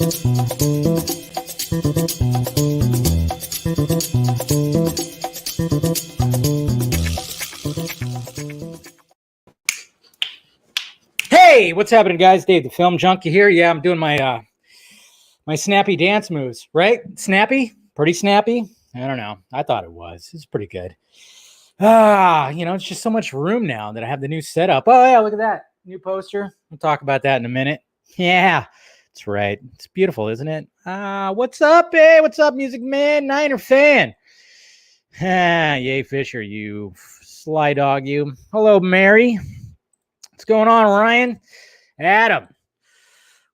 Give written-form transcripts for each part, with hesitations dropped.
Hey, what's happening, guys? Dave, the Film Junkie here. Yeah, I'm doing my my snappy dance moves, right? Snappy? Pretty snappy? I don't know. I thought it was. It's pretty good. It's just so much room now that I have the new setup. Oh, yeah, look at that. New poster. We'll talk about that in a minute. Yeah, that's right. It's beautiful, isn't it? What's up? Hey, what's up, Music Man? Niner fan. Yay, Fisher, you sly dog, you. Hello, Mary. What's going on, Ryan? Adam.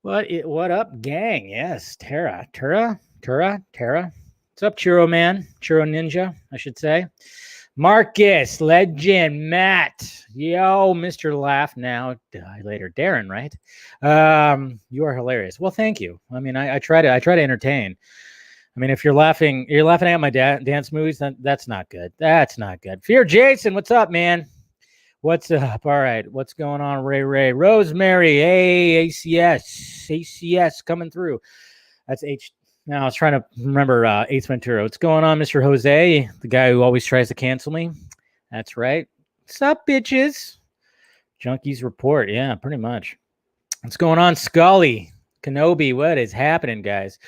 What up, gang? Yes, Tara. What's up, Churro Man? Churro Ninja, I should say. Marcus, Legend, Matt. Yo, Mr. Laugh Now, Die Later. Darren, right? You are hilarious. Well, thank you. I mean, I try to entertain. I mean, if you're laughing at my dance movies, then that's not good. That's not good. Fear Jason, what's up, man? What's up? All right. What's going on, Ray? Rosemary. Hey, ACS coming through. That's H. Now I was trying to remember Ace Ventura. What's going on, Mr. Jose? The guy who always tries to cancel me. That's right. What's up, bitches? Junkies report. Yeah, pretty much. What's going on, Scully? Kenobi. What is happening, guys?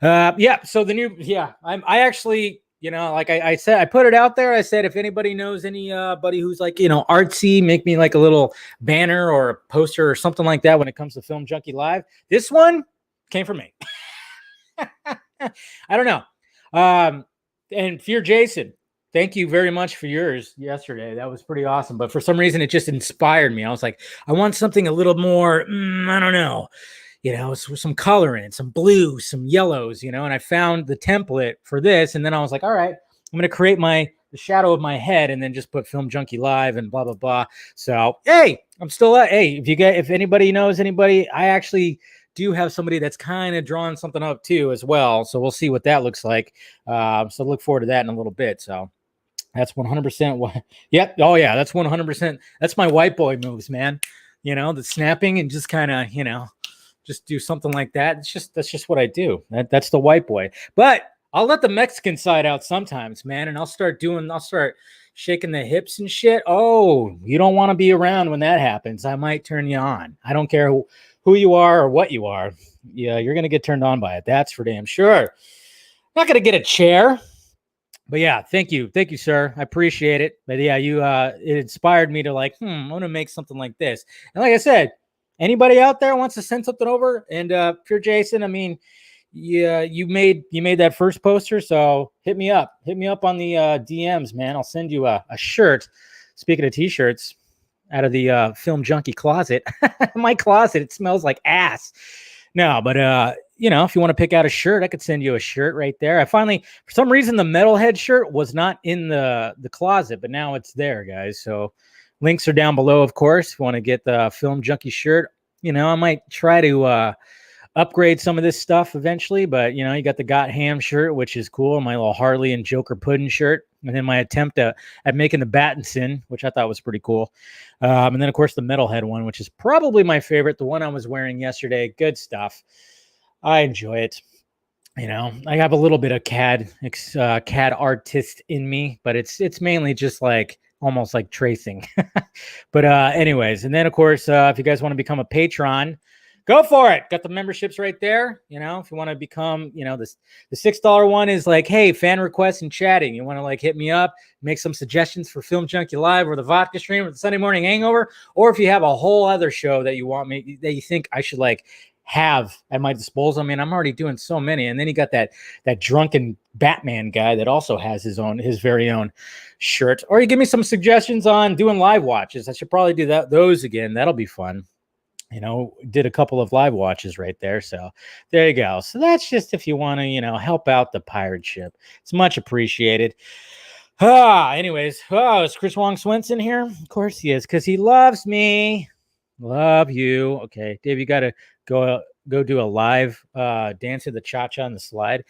Yeah. So the new. Yeah. I actually. Like I said, I put it out there. I said, if anybody knows anybody who's like, artsy, make me like a little banner or a poster or something like that when it comes to Film Junkie Live. This one came from me. I don't know. And Fear Jason, thank you very much for yours yesterday. That was pretty awesome. But for some reason, it just inspired me. I was like, I want something a little more, I don't know. Some color in it, some blue, some yellows, and I found the template for this. And then I was like, all right, I'm going to create the shadow of my head and then just put Film Junkie Live and blah, blah, blah. So, hey, I'm still hey, if anybody knows anybody, I actually do have somebody that's kind of drawing something up too as well. So we'll see what that looks like. So look forward to that in a little bit. So that's 100% what, yep. Oh yeah, that's 100%. That's my white boy moves, man. The snapping and just kind of, just do something like that. That's just what I do. That's the white boy. But I'll let the Mexican side out sometimes, man. And I'll start shaking the hips and shit. Oh, you don't want to be around when that happens. I might turn you on. I don't care who you are or what you are. Yeah, you're going to get turned on by it. That's for damn sure. Not going to get a chair. But yeah, thank you, sir. I appreciate it. But yeah, it inspired me to I want to make something like this. And like I said, anybody out there wants to send something over? And Pure Jason, I mean, yeah, you made that first poster, so hit me up. Hit me up on the DMs, man. I'll send you a shirt. Speaking of t-shirts, out of the Film Junkie closet, my closet, it smells like ass. No, but if you want to pick out a shirt, I could send you a shirt right there. I finally, for some reason, the Metalhead shirt was not in the closet, but now it's there, guys. So links are down below, of course. If you want to get the Film Junkie shirt, I might try to upgrade some of this stuff eventually. But, you got the Got Ham shirt, which is cool. My little Harley and Joker Puddin shirt. And then my attempt at making the Battinson, which I thought was pretty cool. And then, of course, the Metalhead one, which is probably my favorite. The one I was wearing yesterday. Good stuff. I enjoy it. I have a little bit of CAD artist in me, but it's mainly just almost like tracing. But anyways, and then of course, if you guys want to become a patron, go for it. Got the memberships right there. If you want to become, the $6 one is hey, fan requests and chatting. You want to hit me up, make some suggestions for Film Junkie Live or the Vodka Stream or the Sunday Morning Hangover, or if you have a whole other show that you think I should have at my disposal. I mean, I'm already doing so many. And then you got that drunken Batman guy that also has his very own shirt. Or you give me some suggestions on doing live watches. I should probably do those again. That'll be fun. Did a couple of live watches right there. So there you go. So that's just if you want to, help out the pirate ship. It's much appreciated. Anyways, is Chris Wong Swenson here? Of course he is, because he loves me. Love you. Okay, Dave, you got to go do a live dance of the cha-cha on the slide.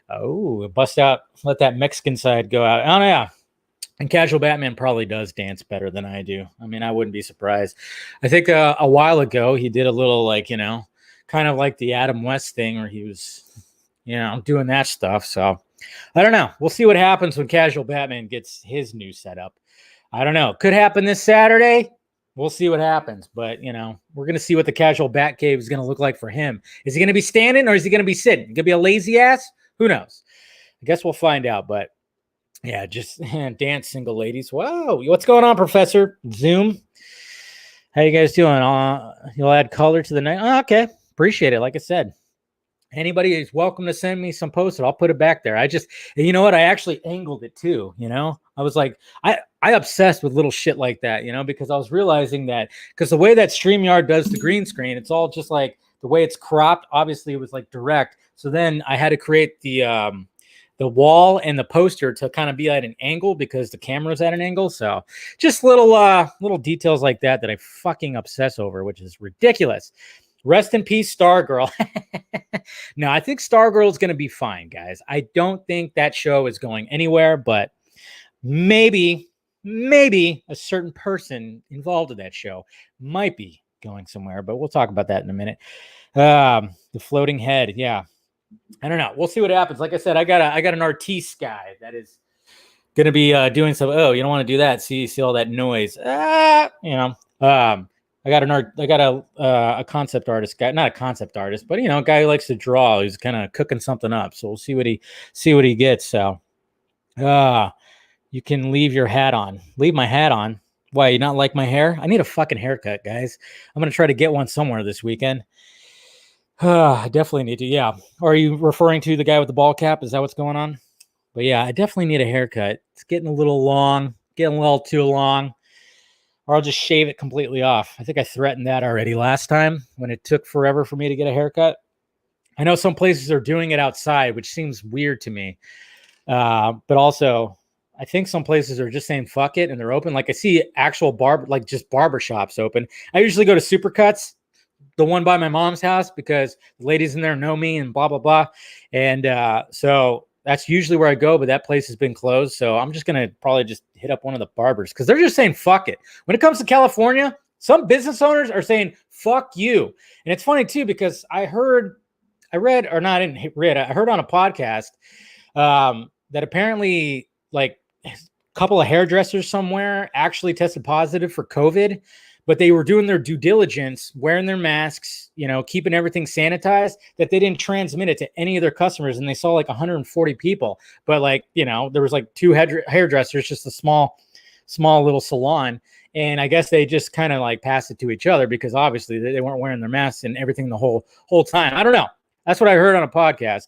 Oh, bust out, let that Mexican side go out. Oh, yeah. And Casual Batman probably does dance better than I do. I mean, I wouldn't be surprised. I think a while ago he did a little kind of like the Adam West thing where he was, doing that stuff. So I don't know. We'll see what happens when Casual Batman gets his new setup. I don't know. Could happen this Saturday. We'll see what happens. But, we're going to see what the Casual Bat Cave is going to look like for him. Is he going to be standing or is he going to be sitting? Going to be a lazy ass? Who knows? I guess we'll find out. But, yeah, just dance, single ladies. Whoa. What's going on, Professor? Zoom. How you guys doing? You'll add color to the night. Oh, okay. Appreciate it. Like I said. Anybody is welcome to send me some posts. I'll put it back there. You know what? I actually angled it too. I was like, I obsessed with little shit like that, because I was realizing that because the way that StreamYard does the green screen, it's all just like the way it's cropped. Obviously, it was like direct. So then I had to create the wall and the poster to kind of be at an angle because the camera's at an angle. So just little details like that I fucking obsess over, which is ridiculous. Rest in peace, Stargirl. No, I think Stargirl is going to be fine, guys. I don't think that show is going anywhere, but maybe a certain person involved in that show might be going somewhere, but we'll talk about that in a minute. The floating head. Yeah. I don't know. We'll see what happens. Like I said, I got an Artiste guy that is going to be doing some, oh, you don't want to do that. See all that noise. I got a concept artist guy, not a concept artist, but a guy who likes to draw. He's kind of cooking something up. So we'll see what he gets. So, you can leave your hat on. Leave my hat on. Why, you not like my hair? I need a fucking haircut, guys. I'm gonna try to get one somewhere this weekend. I definitely need to. Yeah. Are you referring to the guy with the ball cap? Is that what's going on? But yeah, I definitely need a haircut. It's getting a little long, getting a little too long. Or I'll just shave it completely off. I think I threatened that already last time when it took forever for me to get a haircut. I know some places are doing it outside, which seems weird to me. But also, I think some places are just saying fuck it and they're open. Like I see actual just barber shops open. I usually go to Supercuts, the one by my mom's house, because the ladies in there know me and blah, blah, blah. And so that's usually where I go, but that place has been closed. So I'm just going to probably just hit up one of the barbers because they're just saying fuck it. When it comes to California, some business owners are saying fuck you. And it's funny too, because I heard on a podcast that apparently like a couple of hairdressers somewhere actually tested positive for COVID, but they were doing their due diligence, wearing their masks, keeping everything sanitized, that they didn't transmit it to any of their customers. And they saw like 140 people, but there was like two hairdressers, just a small little salon. And I guess they just kind of like passed it to each other because obviously they weren't wearing their masks and everything the whole time. I don't know. That's what I heard on a podcast.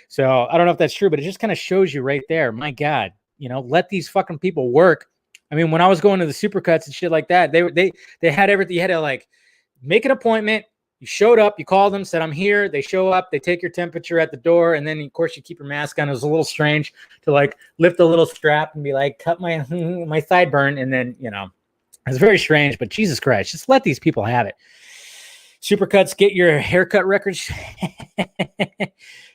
So I don't know if that's true, but it just kind of shows you right there. My God, let these fucking people work. I mean, when I was going to the Supercuts and shit like that, they had everything. You had to like make an appointment. You showed up, you called them, said, I'm here. They show up, they take your temperature at the door. And then of course you keep your mask on. It was a little strange to like lift a little strap and be like, cut my sideburn. And then, it's very strange, but Jesus Christ, just let these people have it. Supercuts, get your haircut records.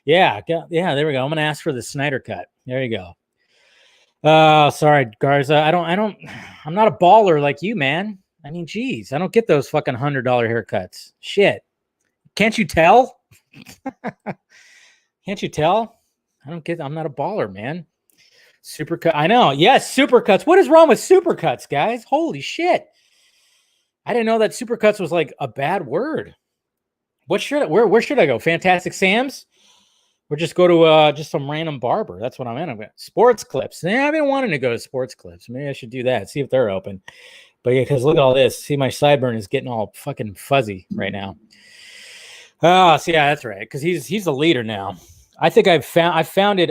Yeah, there we go. I'm going to ask for the Snyder cut. There you go. Sorry, Garza. I'm not a baller like you, man. I mean, geez, I don't get those fucking $100 haircuts. Shit. Can't you tell? Can't you tell? I'm not a baller, man. Supercut. I know. Yes, Supercuts. What is wrong with Supercuts, guys? Holy shit. I didn't know that Supercuts was like a bad word. Where should I go? Fantastic Sam's? Or just go to just some random barber. That's what I'm in. Sports Clips. Yeah, I've been wanting to go to Sports Clips. Maybe I should do that. See if they're open. But yeah, because look at all this. See, my sideburn is getting all fucking fuzzy right now. Oh, so yeah, that's right. Because he's the leader now. I think I found it.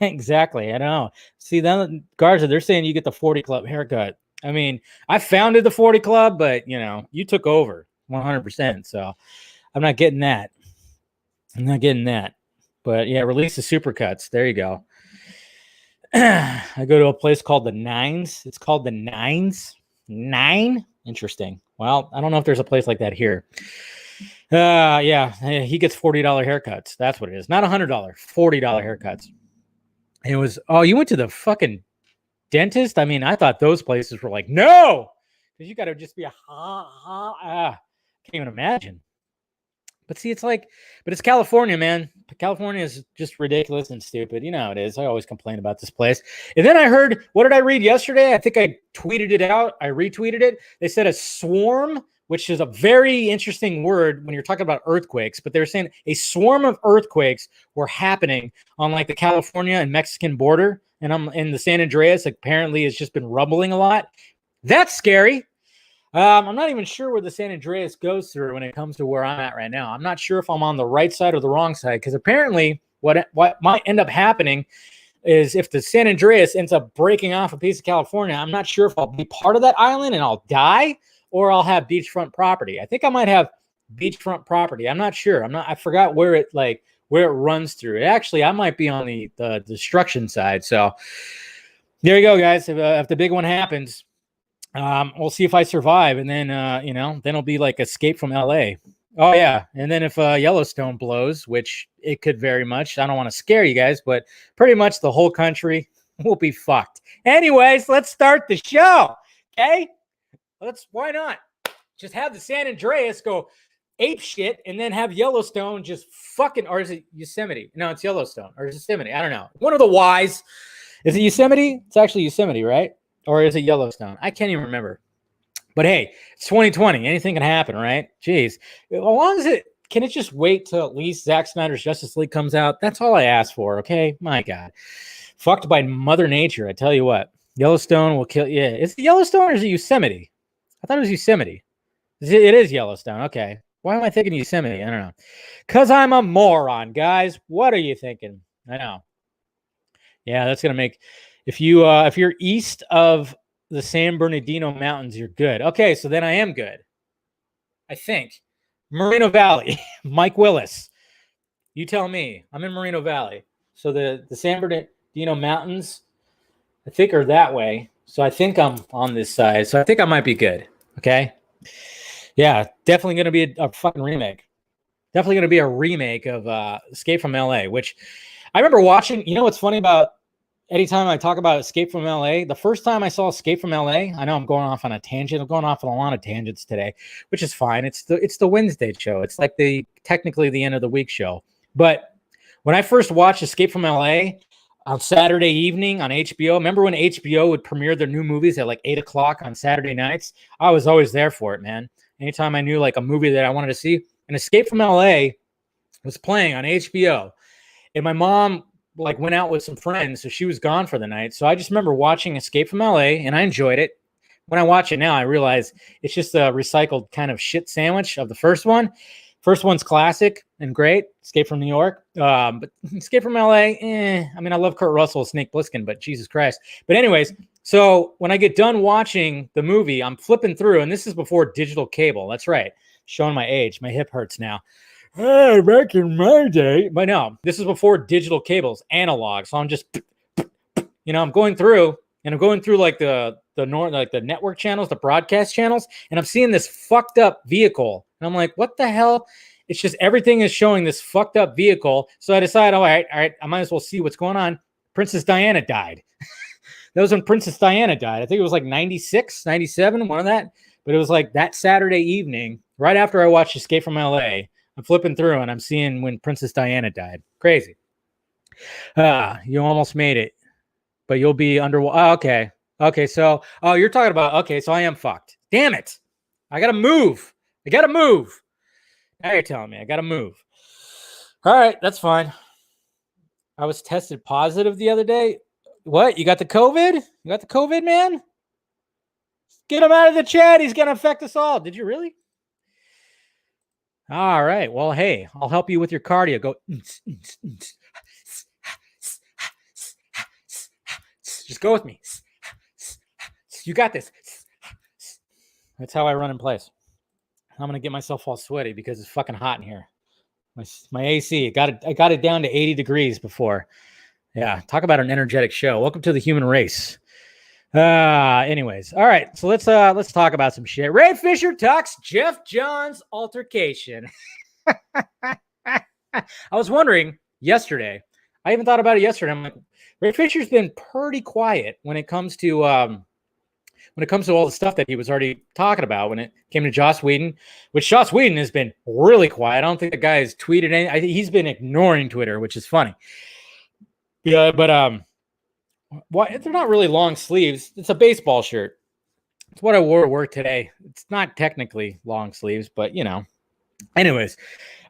Exactly. I know. See, then Garza, they're saying you get the 40 Club haircut. I mean, I founded the 40 Club, but you took over 100%. So I'm not getting that. But yeah, release the Supercuts. There you go. I go to a place called the Nines. It's called the Nines. Nine? Interesting. Well, I don't know if there's a place like that here. Yeah, he gets $40 haircuts. That's what it is. Not $100, $40 haircuts. It was, oh, you went to the fucking dentist? I mean, I thought those places were like, no, because you got to just be can't even imagine. But see, but it's California, man. California is just ridiculous and stupid. You know how it is. I always complain about this place. And then I heard, what did I read yesterday? I think I tweeted it out. I retweeted it. They said a swarm, which is a very interesting word when you're talking about earthquakes, but they're saying a swarm of earthquakes were happening on like the California and Mexican border. And I'm in the San Andreas, apparently it's just been rumbling a lot. That's scary. I'm not even sure where the San Andreas goes through when it comes to where I'm at right now. I'm not sure if I'm on the right side or the wrong side, because apparently what might end up happening is if the San Andreas ends up breaking off a piece of California, I'm not sure if I'll be part of that island and I'll die, or I'll have beachfront property. I think I might have beachfront property. I'm not sure. I forgot where it runs through. Actually, I might be on the destruction side. So there you go, guys. If the big one happens, we'll see if I survive, and then then it'll be like Escape from LA. Oh yeah, and then if Yellowstone blows, which it could very much. I don't want to scare you guys, but pretty much the whole country will be fucked. Anyways, let's start the show. Okay, why not just have the San Andreas go ape shit, and then have Yellowstone just fucking, or is it Yosemite? No, it's Yellowstone, or is it Yosemite? I don't know. One of the Y's. Is it Yosemite? It's actually Yosemite, right? Or is it Yellowstone? I can't even remember. But hey, it's 2020. Anything can happen, right? Jeez. As long as can it just wait till at least Zack Snyder's Justice League comes out? That's all I ask for, okay? My God. Fucked by Mother Nature, I tell you what. Yellowstone will kill you. Yeah. Is it Yellowstone or is it Yosemite? I thought it was Yosemite. It is Yellowstone. Okay. Why am I thinking Yosemite? I don't know. Because I'm a moron, guys. What are you thinking? I know. Yeah, that's going to make... If you're east of the San Bernardino Mountains, you're good. Okay, so then I am good. I think. Moreno Valley, Mike Willis. You tell me. I'm in Moreno Valley. So the San Bernardino Mountains, I think, are that way. So I think I'm on this side. So I think I might be good. Okay? Yeah, definitely going to be a fucking remake. Definitely going to be a remake of Escape from LA, which I remember watching. You know what's funny about anytime I talk about Escape from LA, the first time I saw Escape from LA, I know I'm going off on a tangent. I'm going off on a lot of tangents today, which is fine. It's the Wednesday show. It's like technically the end of the week show. But when I first watched Escape from LA on Saturday evening on HBO, remember when HBO would premiere their new movies at like 8 o'clock on Saturday nights? I was always there for it, man. Anytime I knew like a movie that I wanted to see, and Escape from LA was playing on HBO, and my mom went out with some friends, so she was gone for the night. So I just remember watching Escape from LA, and I enjoyed it. When I watch it now, I realize it's just a recycled kind of shit sandwich of the first one. First one's classic and great, Escape from New York. But Escape from LA, I mean, I love Kurt Russell, Snake Plissken, but Jesus Christ. But anyways, so when I get done watching the movie, I'm flipping through, and this is before digital cable. That's right. Showing my age. My hip hurts now. Hey, back in my day. But no, this is before digital cables, analog. So I'm just, I'm going through, and I'm going through like the network channels, the broadcast channels, and I'm seeing this fucked up vehicle. And I'm like, what the hell? It's just everything is showing this fucked up vehicle. So I decide, all right, I might as well see what's going on. Princess Diana died. That was when Princess Diana died. I think it was like 96, 97, one of that. But it was like that Saturday evening, right after I watched Escape from LA. I'm flipping through and I'm seeing when Princess Diana died. Crazy. You almost made it, but you'll be underwater. Oh, okay. Okay. So, you're talking about, okay. So I am fucked. Damn it. I got to move. Now you're telling me I got to move. All right. That's fine. I was tested positive the other day. What? You got the COVID? You got the COVID, man? Get him out of the chat. He's going to affect us all. Did you really? All right. Well, hey, I'll help you with your cardio. Go. Just go with me. You got this. That's how I run in place. I'm going to get myself all sweaty because it's fucking hot in here. My AC, I got it down to 80 degrees before. Yeah. Talk about an energetic show. Welcome to the human race. Anyways, all right, so let's talk about some shit. Ray Fisher talks Geoff Johns altercation. I was wondering yesterday. I even thought about it yesterday. I'm like, Ray Fisher's been pretty quiet when it comes to when it comes to all the stuff that he was already talking about when it came to Joss Whedon, which Joss Whedon has been really quiet. I don't think the guy has tweeted anything. I think he's been ignoring Twitter, which is funny. Yeah, but why they're not really long sleeves. It's a baseball shirt. It's what I wore to work today. It's not technically long sleeves, but you know. Anyways,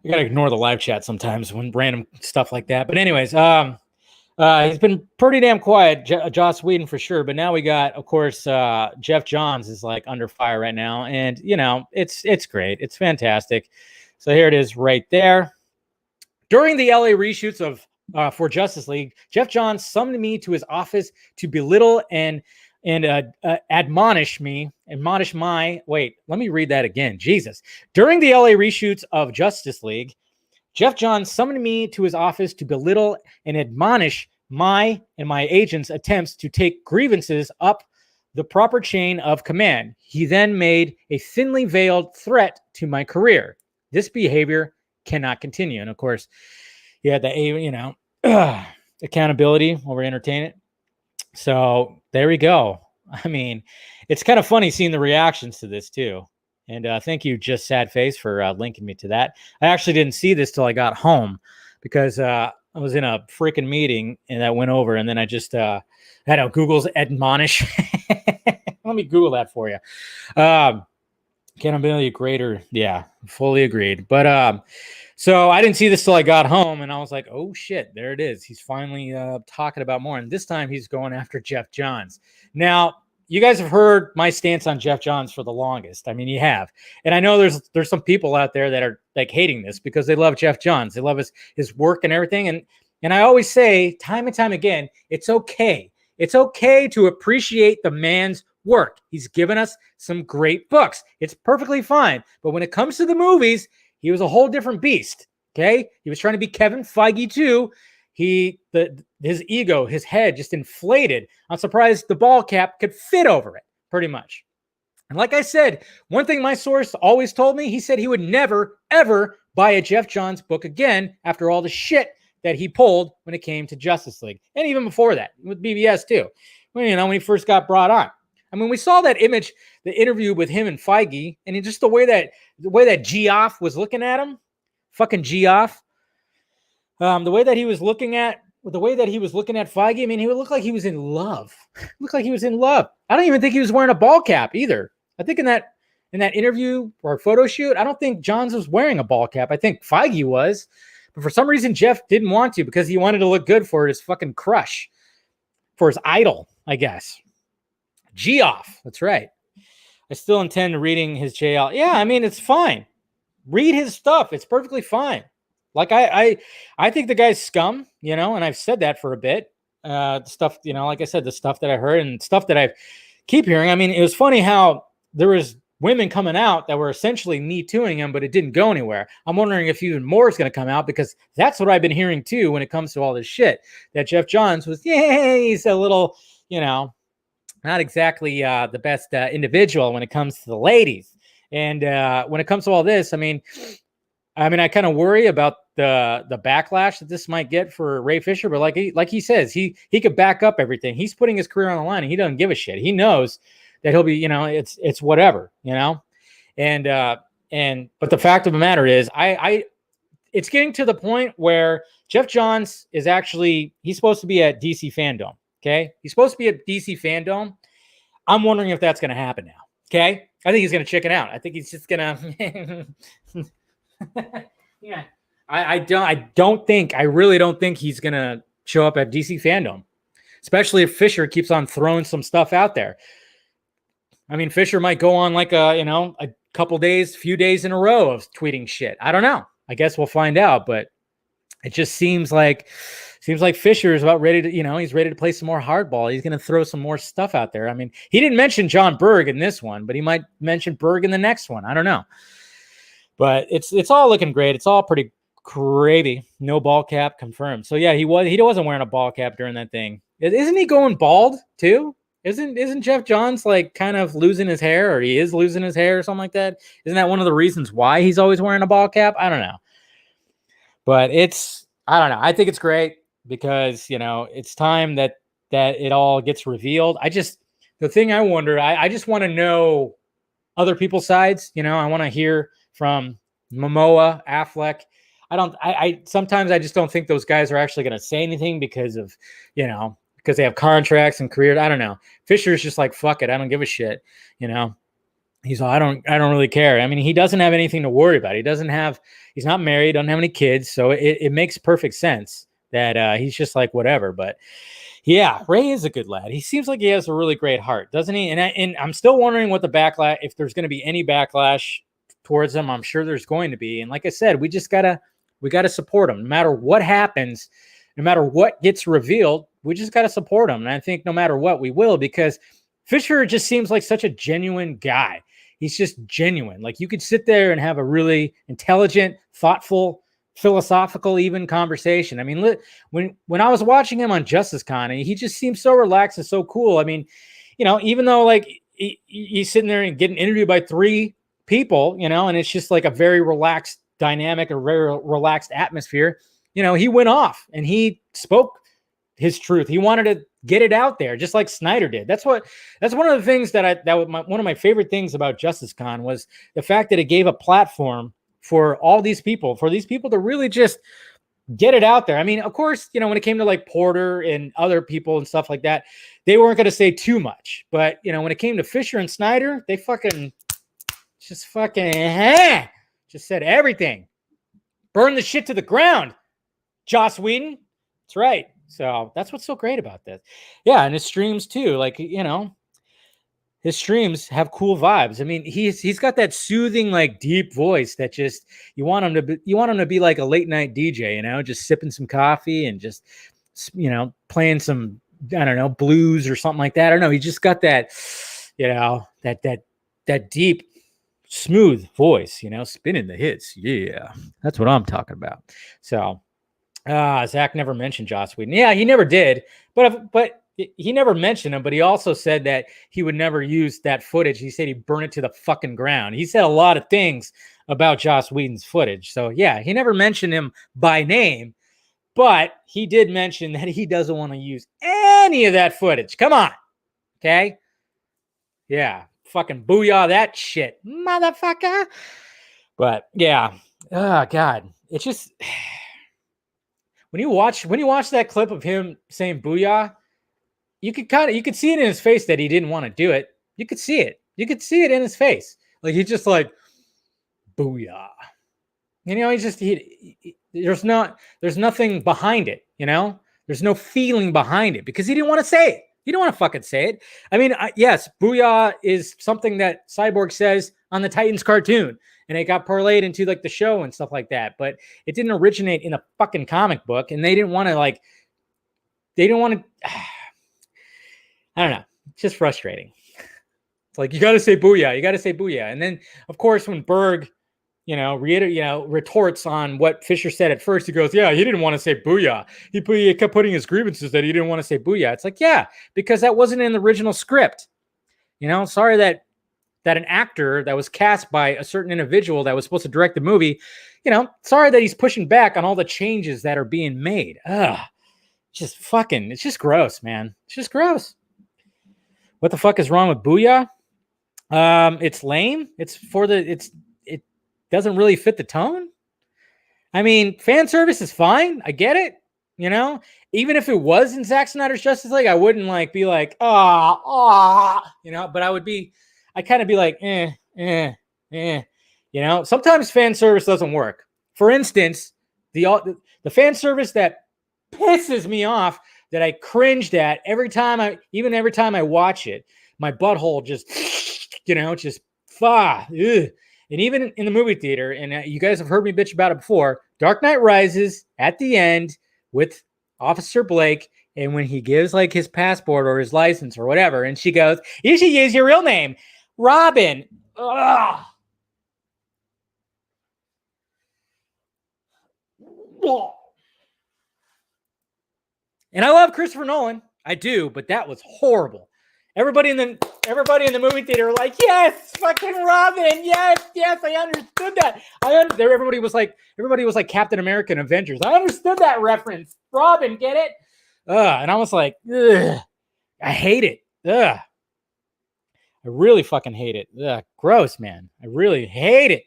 I gotta ignore the live chat sometimes when random stuff like that. But anyways, he's been pretty damn quiet, Joss Whedon for sure. But now we got, of course, Geoff Johns is like under fire right now, and you know it's great, it's fantastic. So here it is right there. During the LA reshoots of for Justice League, Geoff Johns summoned me to his office to belittle and admonish my. Wait, let me read that again. Jesus. During the LA reshoots of Justice League, Geoff Johns summoned me to his office to belittle and admonish my and my agent's attempts to take grievances up the proper chain of command. He then made a thinly veiled threat to my career. This behavior cannot continue. And of course, he had the accountability over entertainment. So there we go. I mean, it's kind of funny seeing the reactions to this too. And thank you, Just Sad Face, for linking me to that. I actually didn't see this till I got home because I was in a freaking meeting and that went over. And then I just had Google's admonish. Let me Google that for you. Accountability greater. Yeah, fully agreed. But so I didn't see this till I got home and I was like, oh shit, there it is. He's finally talking about more. And this time he's going after Geoff Johns. Now, you guys have heard my stance on Geoff Johns for the longest. I mean, you have. And I know there's some people out there that are like hating this because they love Geoff Johns. They love his work and everything. And I always say time and time again, it's okay. It's okay to appreciate the man's work. He's given us some great books. It's perfectly fine. But when it comes to the movies, he was a whole different beast. Okay? He was trying to be Kevin Feige too. His ego, his head just inflated. I'm surprised the ball cap could fit over it, pretty much. And like I said, one thing my source always told me, he said he would never, ever buy a Geoff Johns book again after all the shit that he pulled when it came to Justice League. And even before that, with BBS too. When he first got brought on. I mean, we saw that image, the interview with him and Feige, and just the way that Geoff was looking at him, fucking Geoff. The way that he was looking at Feige, I mean, he would look like he was in love. Looked like he was in love. I don't even think he was wearing a ball cap either. I think in that interview or photo shoot, I don't think Johns was wearing a ball cap. I think Feige was, but for some reason Geoff didn't want to because he wanted to look good for his fucking crush, for his idol, I guess. Geoff, that's right. I still intend reading his JL. Yeah, I mean, it's fine. Read his stuff. It's perfectly fine. Like I think the guy's scum, and I've said that for a bit. Stuff, like I said, the stuff that I heard and stuff that I keep hearing. I mean, it was funny how there was women coming out that were essentially Me Tooing him, but it didn't go anywhere. I'm wondering if even more is going to come out because that's what I've been hearing too when it comes to all this shit. That Geoff Johns was, he's a little, not exactly the best individual when it comes to the ladies. And when it comes to all this, I mean, I kind of worry about the backlash that this might get for Ray Fisher, but like he says, he could back up everything. He's putting his career on the line and he doesn't give a shit. He knows that he'll be, it's whatever, and but the fact of the matter is it's getting to the point where Geoff Johns is he's supposed to be at DC Fandome. Okay. He's supposed to be at DC Fandome. I'm wondering if that's going to happen now. Okay. I think he's going to chicken out. I think he's just going to, yeah. I really don't think he's going to show up at DC Fandome, especially if Fisher keeps on throwing some stuff out there. I mean, Fisher might go on like a few days in a row of tweeting shit. I don't know. I guess we'll find out, but it just seems like Fisher is about ready to, he's ready to play some more hardball. He's going to throw some more stuff out there. I mean, he didn't mention John Berg in this one, but he might mention Berg in the next one. I don't know. But it's all looking great. It's all pretty gravy. No ball cap confirmed. So yeah, he wasn't wearing a ball cap during that thing. Isn't he going bald too? Isn't Geoff Johns like kind of losing his hair, or he is losing his hair or something like that? Isn't that one of the reasons why he's always wearing a ball cap? I don't know. But I don't know. I think it's great because, it's time that it all gets revealed. the thing I wonder, I just want to know other people's sides. I want to hear from Momoa, Affleck. I sometimes I just don't think those guys are actually going to say anything because of, because they have contracts and careers. I don't know. Fisher's just like, fuck it. I don't give a shit. He's all, I don't really care. I mean, he doesn't have anything to worry about. He's not married, doesn't have any kids. So it makes perfect sense that he's just like, whatever. But yeah, Ray is a good lad. He seems like he has a really great heart, doesn't he? And I'm still wondering what the backlash, if there's going to be any backlash towards him. I'm sure there's going to be. And like I said, we gotta support him no matter what happens, no matter what gets revealed. We just gotta support him. And I think no matter what, we will, because Fisher just seems like such a genuine guy. He's just genuine. Like, you could sit there and have a really intelligent, thoughtful, philosophical, even conversation. I mean, when I was watching him on Justice Con, he just seems so relaxed and so cool. I mean, even though like he's sitting there and getting interviewed by 3 people, and it's just like a very relaxed dynamic, a very relaxed atmosphere. He went off and he spoke his truth. He wanted to get it out there, just like Snyder did. That's one of the things that one of my favorite things about Justice Con was the fact that it gave a platform for these people to really just get it out there. I mean, of course, when it came to like Porter and other people and stuff like that, they weren't going to say too much. But, when it came to Fisher and Snyder, they just said everything. Burn the shit to the ground, Joss Whedon. That's right. So that's what's so great about this. Yeah, and his streams too. Like, his streams have cool vibes. I mean, he's got that soothing, like, deep voice that just you want him to be like a late night DJ, just sipping some coffee and just playing some, I don't know, blues or something like that. I don't know. He just got that, that deep, smooth voice, spinning the hits. Yeah, that's what I'm talking about. So Zach never mentioned Joss Whedon. Yeah, he never did, but he never mentioned him. But he also said that he would never use that footage. He said he'd burn it to the fucking ground. He said a lot of things about Joss Whedon's footage. So yeah, he never mentioned him by name, but he did mention that he doesn't want to use any of that footage. Come on, okay? Yeah, fucking booyah that shit, motherfucker. But yeah, oh god, it's just when you watch that clip of him saying booyah, you could see it in his face that he didn't want to do it. You could see it in his face. Like, he's just like, booyah. There's nothing behind it, There's no feeling behind it because he didn't want to say it. He didn't want to fucking say it. I mean, yes, booyah is something that Cyborg says on the Titans cartoon, and it got parlayed into like the show and stuff like that, but it didn't originate in a fucking comic book, and they didn't want to I don't know. It's just frustrating. It's like, you got to say booyah. And then, of course, when Berg, retorts on what Fisher said at first, he goes, yeah, he didn't want to say booyah. He kept putting his grievances that he didn't want to say booyah. It's like, yeah, because that wasn't in the original script. Sorry that an actor that was cast by a certain individual that was supposed to direct the movie, sorry that he's pushing back on all the changes that are being made. It's just gross, man. It's just gross. What the fuck is wrong with booyah? It's lame. It doesn't really fit the tone. I mean, fan service is fine. I get it. Even if it was in Zack Snyder's Justice League, I wouldn't be like, but I'd kind of be like, sometimes fan service doesn't work. For instance, the fan service that pisses me off, that I cringed at every time I watch it, my butthole just, and even in the movie theater, and you guys have heard me bitch about it before, Dark Knight Rises at the end with Officer Blake, and when he gives like his passport or his license or whatever, and she goes, you should use your real name, Robin. Ugh. And I love Christopher Nolan. I do, but that was horrible. Everybody in the movie theater were like, yes, fucking Robin. Yes, I understood that. Everybody was like Captain America and Avengers. I understood that reference. Robin, get it? And I was like, ugh, I hate it. Ugh. I really fucking hate it. Ugh, gross, man. I really hate it.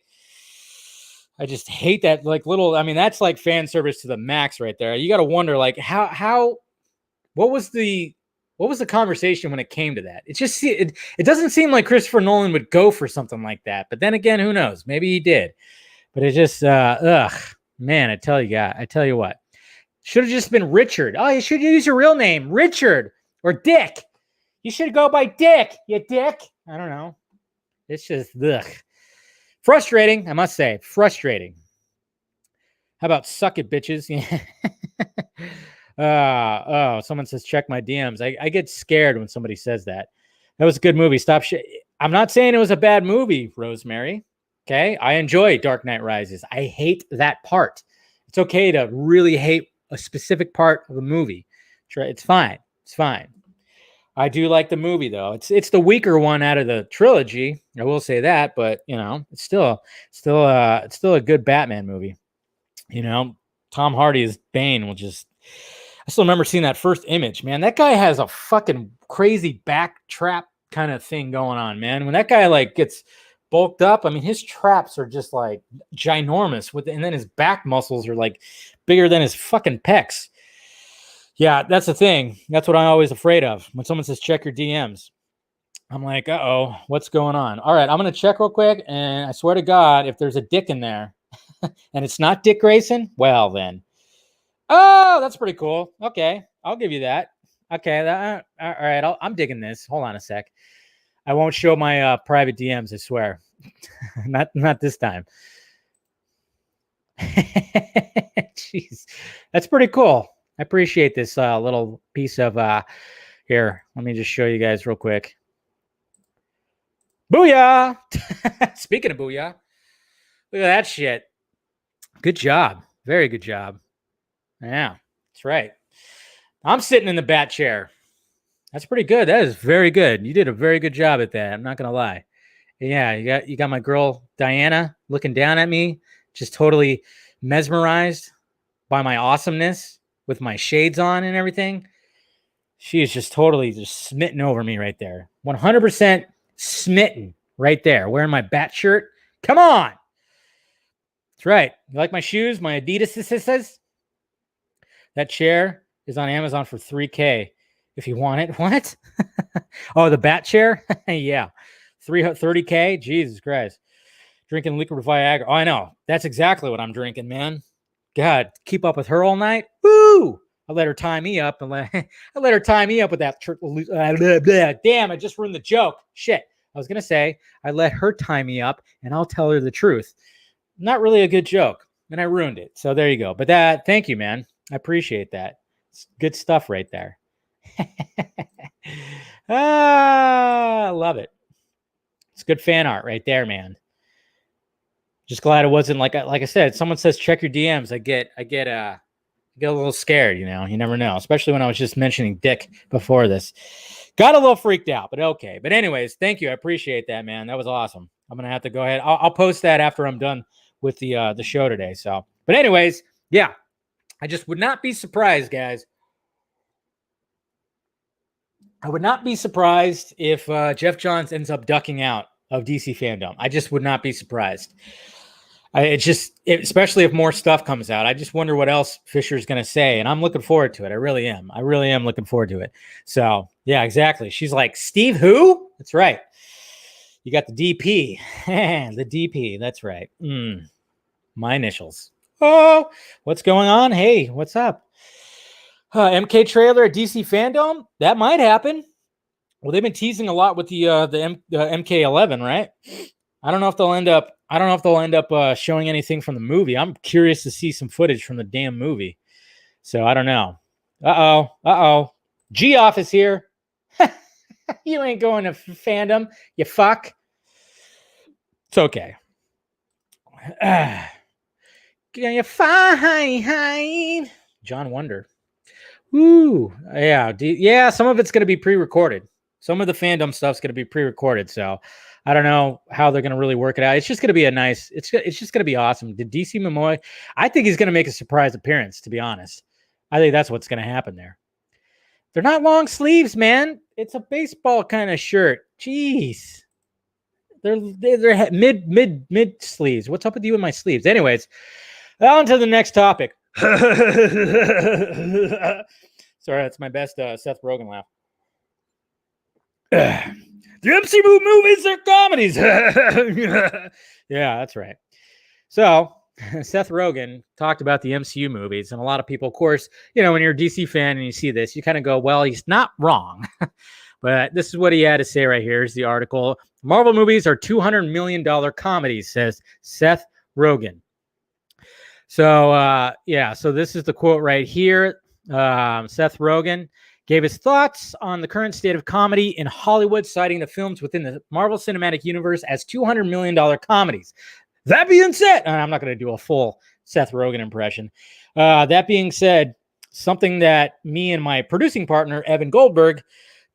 I just hate that like little, I mean, that's like fan service to the max right there. You got to wonder like what was the conversation when it came to that? It doesn't seem like Christopher Nolan would go for something like that. But then again, who knows? Maybe he did. But it just man, I tell you what. Should have just been Richard. Oh, you should use your real name, Richard or Dick. You should go by Dick, you dick. I don't know. It's just frustrating, I must say. Frustrating. How about suck it, bitches? Someone says check my DMs. I get scared when somebody says that. That was a good movie. Stop shit. I'm not saying it was a bad movie, Rosemary. Okay, I enjoy Dark Knight Rises. I hate that part. It's okay to really hate a specific part of a movie. It's fine. It's fine. I do like the movie though. It's the weaker one out of the trilogy. I will say that, but you know, it's still a good Batman movie. You know, Tom Hardy as Bane will just. I still remember seeing that first image, man. That guy has a fucking crazy back trap kind of thing going on, man. When that guy like gets bulked up, I mean, his traps are just like ginormous and then his back muscles are like bigger than his fucking pecs. Yeah, that's the thing. That's what I'm always afraid of. When someone says check your DMs, I'm like, uh-oh, what's going on? All right, I'm going to check real quick, and I swear to God, if there's a dick in there and it's not Dick Grayson, well then. Oh, that's pretty cool. Okay, I'll give you that. Okay, all right, I'm digging this. Hold on a sec. I won't show my private DMs, I swear. not this time. Jeez, that's pretty cool. I appreciate this little piece of here. Let me just show you guys real quick. Booyah! Speaking of booyah, look at that shit. Good job. Very good job. Yeah, that's right. I'm sitting in the bat chair. That's pretty good. That is very good. You did a very good job at that. I'm not gonna lie. Yeah, you got my girl Diana looking down at me, just totally mesmerized by my awesomeness with my shades on and everything. She is just totally just smitten over me right there. 100% smitten right there. Wearing my bat shirt. Come on. That's right. You like my shoes? My Adidas? That chair is on Amazon for $3,000 if you want it. What? Oh, the bat chair? Yeah. $30,000? Jesus Christ. Drinking liquid Viagra. Oh, I know. That's exactly what I'm drinking, man. God, keep up with her all night? Woo! I let her tie me up and I let her tie me up with that. Damn, I just ruined the joke. Shit. I was going to say, I let her tie me up and I'll tell her the truth. Not really a good joke. And I ruined it. So there you go. But thank you, man. I appreciate that. It's good stuff right there. I love it. It's good fan art right there, man. Just glad it wasn't like I said, someone says check your DMs. I get a little scared, you know. You never know, especially when I was just mentioning Dick before this. Got a little freaked out, but okay. But anyways, thank you. I appreciate that, man. That was awesome. I'm gonna have to go ahead. I'll post that after I'm done with the show today. So, but anyways, yeah, I just would not be surprised, guys. I would not be surprised if Geoff Johns ends up ducking out of DC Fandome. I just would not be surprised. Especially if more stuff comes out, I just wonder what else Fisher's going to say. And I'm looking forward to it. I really am. I really am looking forward to it. So yeah, exactly. She's like, Steve, who? That's right. You got the DP. The DP. That's right. My initials. Oh, what's going on? Hey, what's up? MK trailer at DC Fandome? That might happen. Well, they've been teasing a lot with the MK11, right? I don't know if they'll end up showing anything from the movie. I'm curious to see some footage from the damn movie. So I don't know. Uh-oh. Geoff is here. You ain't going to Fandom, you fuck. It's okay. You're fine. John Wonder. Ooh, yeah. Yeah, some of it's going to be pre-recorded. Some of the Fandom stuff's going to be pre-recorded, so I don't know how they're going to really work it out. It's just going to be it's just going to be awesome. Did DC Momoa, I think he's going to make a surprise appearance, to be honest. I think that's what's going to happen there. They're not long sleeves, man. It's a baseball kind of shirt. Jeez. They're mid sleeves. What's up with you and my sleeves? Anyways, on to the next topic. Sorry, that's my best Seth Rogan laugh. The MCU movies are comedies. Yeah, that's right. So Seth Rogan talked about the MCU movies, and a lot of people, of course, when you're a DC fan and you see this, you kind of go, well, he's not wrong. But this is what he had to say right here. Here's the article. Marvel movies are $200 million comedies, says Seth Rogan. So, so this is the quote right here. Seth Rogan gave his thoughts on the current state of comedy in Hollywood, citing the films within the Marvel Cinematic Universe as $200 million comedies. That being said, and I'm not going to do a full Seth Rogan impression. That being said, something that me and my producing partner, Evan Goldberg,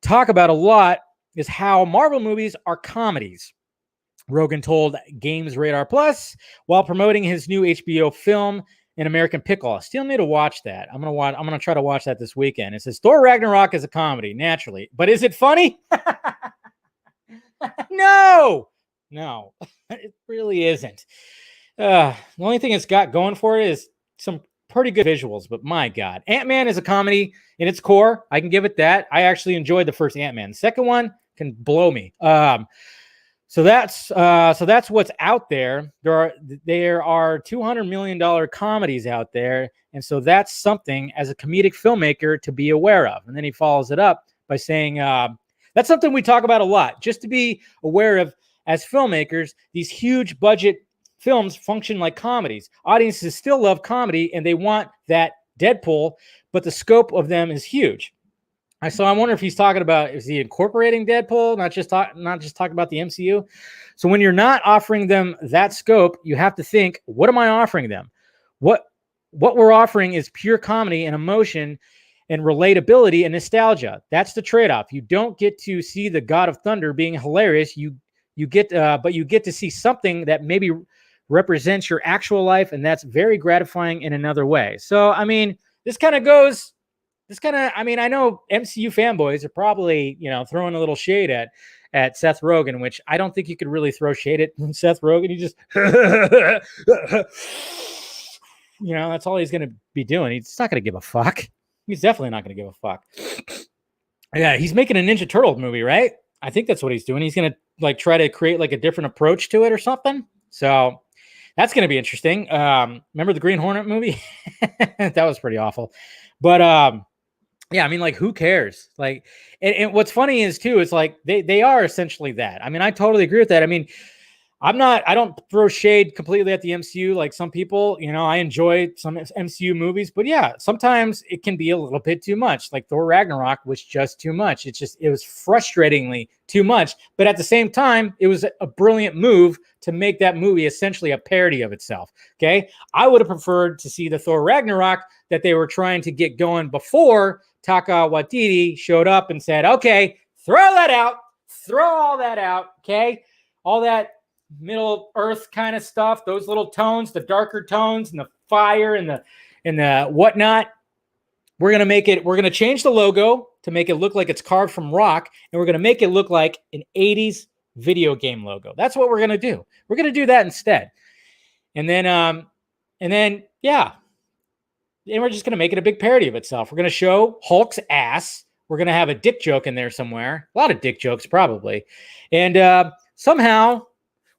talk about a lot is how Marvel movies are comedies. Rogan told Games Radar Plus while promoting his new HBO film, An American Pickle. I still need to watch that. I'm gonna try to watch that this weekend. It says Thor Ragnarok is a comedy, naturally, but is it funny? No, it really isn't. The only thing it's got going for it is some pretty good visuals, but my God, Ant-Man is a comedy in its core. I can give it that. I actually enjoyed the first Ant-Man. The second one can blow me. So that's what's out there. There are $200 million comedies out there, and so that's something as a comedic filmmaker to be aware of. And then he follows it up by saying that's something we talk about a lot, just to be aware of as filmmakers. These huge budget films function like comedies. Audiences still love comedy, and they want that Deadpool, but the scope of them is huge. So I wonder if he's talking about, is he incorporating Deadpool, not just talking about the MCU? So when you're not offering them that scope, you have to think, what am I offering them? What we're offering is pure comedy and emotion and relatability and nostalgia. That's the trade-off. You don't get to see the God of Thunder being hilarious. But you get to see something that maybe represents your actual life, and that's very gratifying in another way. So, I mean, I know MCU fanboys are probably, throwing a little shade at Seth Rogan, which I don't think you could really throw shade at Seth Rogan. He just, that's all he's going to be doing. He's not going to give a fuck. He's definitely not going to give a fuck. Yeah, he's making a Ninja Turtle movie, right? I think that's what he's doing. He's going to try to create a different approach to it or something. So that's going to be interesting. Remember the Green Hornet movie? That was pretty awful. But yeah, I mean, who cares? And what's funny is too, it's they are essentially that. I mean, I totally agree with that. I mean, I don't throw shade completely at the MCU like some people. I enjoy some MCU movies, but yeah, sometimes it can be a little bit too much. Like Thor Ragnarok was just too much. It was frustratingly too much. But at the same time, it was a brilliant move to make that movie essentially a parody of itself. Okay. I would have preferred to see the Thor Ragnarok that they were trying to get going before Taika Waititi showed up and said, okay, throw all that out. Okay. All that Middle Earth kind of stuff, those little tones, the darker tones and the fire and the whatnot. We're going to change the logo to make it look like it's carved from rock, and we're going to make it look like an 80s video game logo. That's what we're going to do. We're going to do that instead. And then yeah. And we're just going to make it a big parody of itself. We're going to show Hulk's ass. We're going to have a dick joke in there somewhere. A lot of dick jokes, probably. And somehow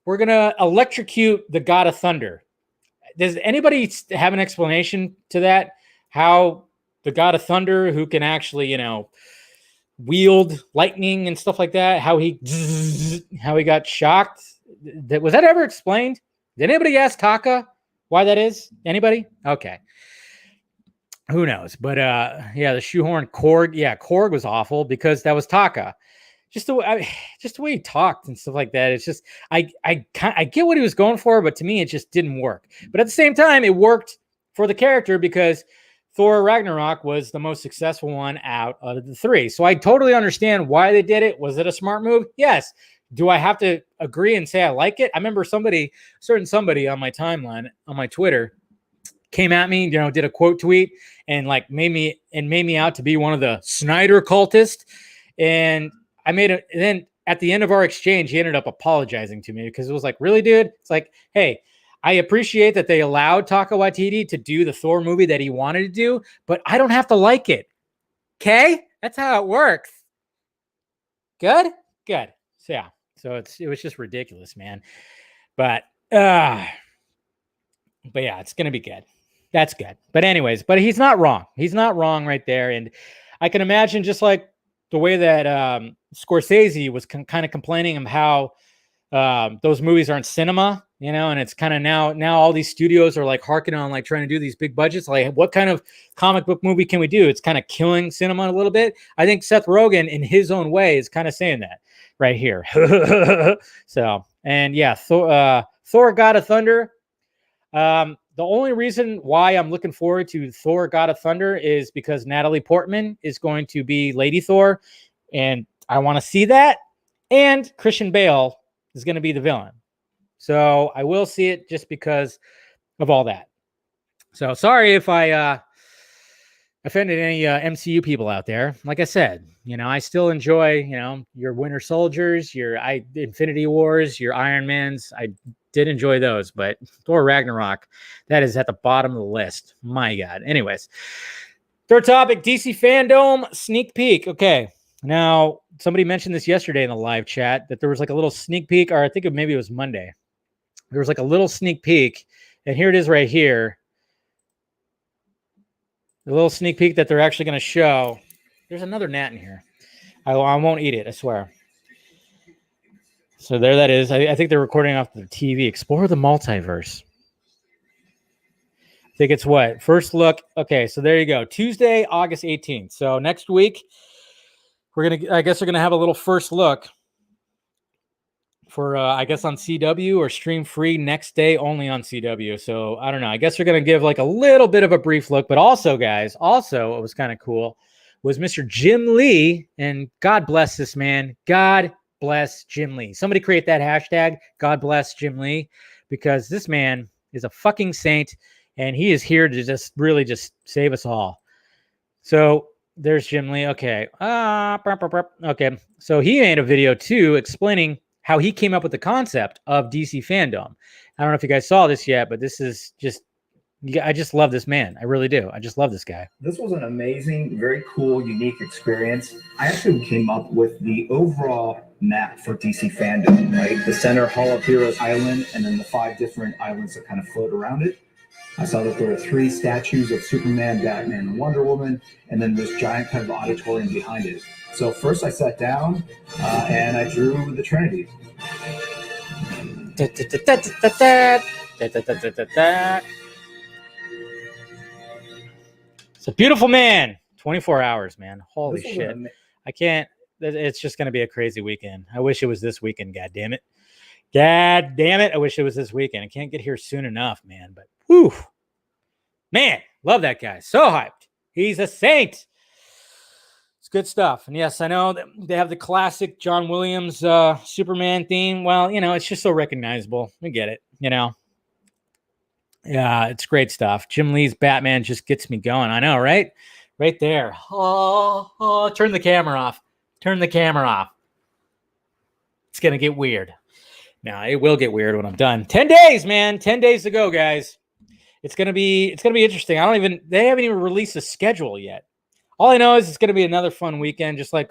we're going to electrocute the God of Thunder. Does anybody have an explanation to that? How the God of Thunder, who can actually, wield lightning and stuff like that, how he got shocked? Was that ever explained? Did anybody ask Taka why that is? Anybody? Okay. Who knows? But the shoehorn Korg. Yeah, Korg was awful because that was Taka. Just the way he talked and stuff like that. It's just I get what he was going for, but to me it just didn't work. But at the same time, it worked for the character because Thor Ragnarok was the most successful one out of the three. So I totally understand why they did it. Was it a smart move? Yes. Do I have to agree and say I like it? I remember somebody on my timeline on my Twitter came at me, did a quote tweet and like made me out to be one of the Snyder cultists. And and then at the end of our exchange, he ended up apologizing to me because it was like, really, dude? It's like, hey, I appreciate that they allowed Taika Waititi to do the Thor movie that he wanted to do, but I don't have to like it. Okay? That's how it works. Good? Good. So yeah. So it was just ridiculous, man. But yeah, it's gonna be good. That's good. But anyways, he's not wrong. He's not wrong right there. And I can imagine just like the way that Scorsese was kind of complaining of how those movies aren't cinema, and it's kind of now all these studios are like harking on like trying to do these big budgets. Like, what kind of comic book movie can we do? It's kind of killing cinema a little bit. I think Seth Rogen, in his own way, is kind of saying that right here. So, and yeah, Thor: God of Thunder. The only reason why I'm looking forward to Thor: God of Thunder is because Natalie Portman is going to be Lady Thor, and I want to see that. And Christian Bale is going to be the villain. So I will see it just because of all that. So sorry if I offended any MCU people out there. Like I said, I still enjoy, your Winter Soldiers, your Infinity Wars, your Iron Mans. I did enjoy those, but Thor Ragnarok, that is at the bottom of the list. My God. Anyways, third topic, DC Fandome sneak peek. Okay. Now, somebody mentioned this yesterday in the live chat that there was like a little sneak peek, or I think maybe it was Monday. There was like a little sneak peek, and here it is right here. The little sneak peek that they're actually going to show. There's another gnat in here. I won't eat it, I swear. So there that is. I think they're recording off the TV. Explore the multiverse. I think it's what? First look. Okay, so there you go. Tuesday, August 18th. So next week, I guess we're going to have a little first look for, I guess, on CW or stream free next day only on CW. So I don't know. I guess we're going to give like a little bit of a brief look. But also, guys, what was kind of cool was Mr. Jim Lee. And God bless this man. God bless Jim Lee. Somebody create that hashtag, God bless Jim Lee, because this man is a fucking saint. And he is here to just really just save us all. So there's Jim Lee. Okay. Okay. So he made a video too explaining how he came up with the concept of DC Fandome. I don't know if you guys saw this yet, but this is I just love this man. I really do. I just love this guy. This was an amazing, very cool, unique experience. I actually came up with the overall map for DC Fandome, right? The center, Hall of Heroes Island, and then the 5 different islands that kind of float around it. I saw that there were 3 statues of Superman, Batman, and Wonder Woman, and then this giant kind of auditorium behind it. So first I sat down and I drew the Trinity. It's a beautiful man. 24 hours, man. Holy shit. I can't. It's just going to be a crazy weekend. I wish it was this weekend. God damn it. God damn it. I wish it was this weekend. I can't get here soon enough, man. But whew. Man, love that guy. So hyped. He's a saint. It's good stuff. And yes, I know that they have the classic John Williams Superman theme. Well, it's just so recognizable. We get it, Yeah, it's great stuff. Jim Lee's Batman just gets me going. I know, right? Right there. Oh, turn the camera off. Turn the camera off. It's going to get weird. No, it will get weird when I'm done. 10 days, man. 10 days to go, guys. It's going to be interesting. They haven't even released a schedule yet. All I know is it's going to be another fun weekend, just like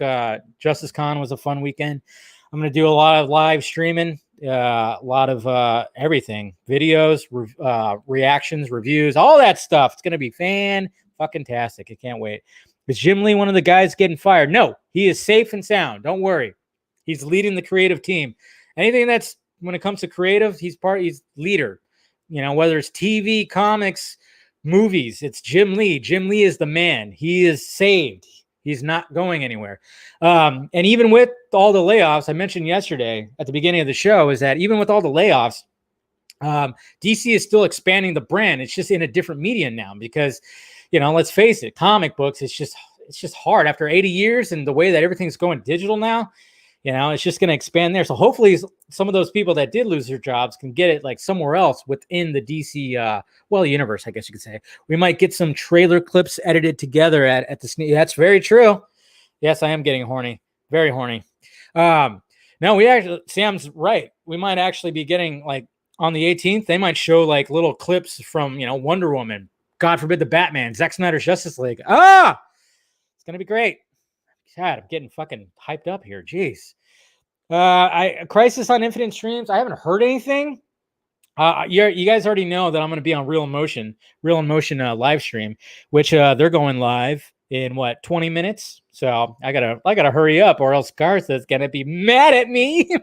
Justice Con was a fun weekend. I'm going to do a lot of live streaming, a lot of everything, videos, reactions, reviews, all that stuff. It's going to be fan-fucking-tastic. I can't wait. Is Jim Lee one of the guys getting fired? No, he is safe and sound. Don't worry. He's leading the creative team. Anything that's, when it comes to creative, he's leader. Whether it's TV, comics, movies, it's Jim Lee. Jim Lee is the man. He is saved. He's not going anywhere. And even with all the layoffs, I mentioned yesterday at the beginning of the show, is that even with all the layoffs, DC is still expanding the brand. It's just in a different medium now because, let's face it, comic books, it's just hard after 80 years and the way that everything's going digital now. It's just going to expand there. So hopefully some of those people that did lose their jobs can get it like somewhere else within the DC, universe, I guess you could say. We might get some trailer clips edited together at the That's very true. Yes, I am getting horny. Very horny. No, Sam's right. We might actually be getting like on the 18th, they might show like little clips from, Wonder Woman, God forbid the Batman, Zack Snyder's Justice League. It's going to be great. God, I'm getting fucking hyped up here. Jeez. Crisis on Infinite Streams. I haven't heard anything. You guys already know that I'm going to be on Real Emotion live stream, which they're going live in 20 minutes. So I gotta hurry up, or else Garza's gonna be mad at me.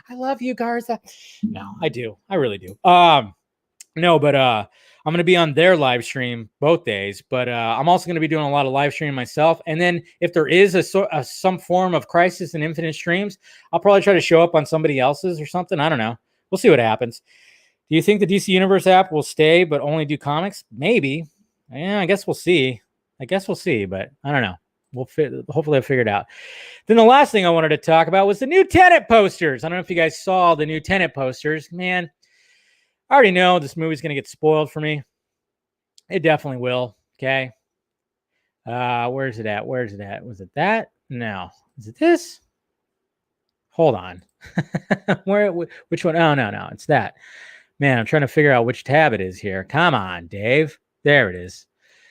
I love you, Garza. No, I do. I really do. No, but I'm going to be on their live stream both days, but I'm also going to be doing a lot of live streaming myself. And then if there is some form of Crisis and Infinite Streams, I'll probably try to show up on somebody else's or something. I don't know. We'll see what happens. Do you think the DC Universe app will stay but only do comics? Maybe. Yeah, I guess we'll see. But I don't know. Hopefully I'll figure it out. Then the last thing I wanted to talk about was the new Tenet posters. I don't know if you guys saw the new Tenet posters. Man, I already know this movie's going to get spoiled for me. It definitely will. Okay. Where's it at? Was it that? No. Is it this? Hold on. Which one? Oh, no. It's that. Man, I'm trying to figure out which tab it is here. Come on, Dave. There it is.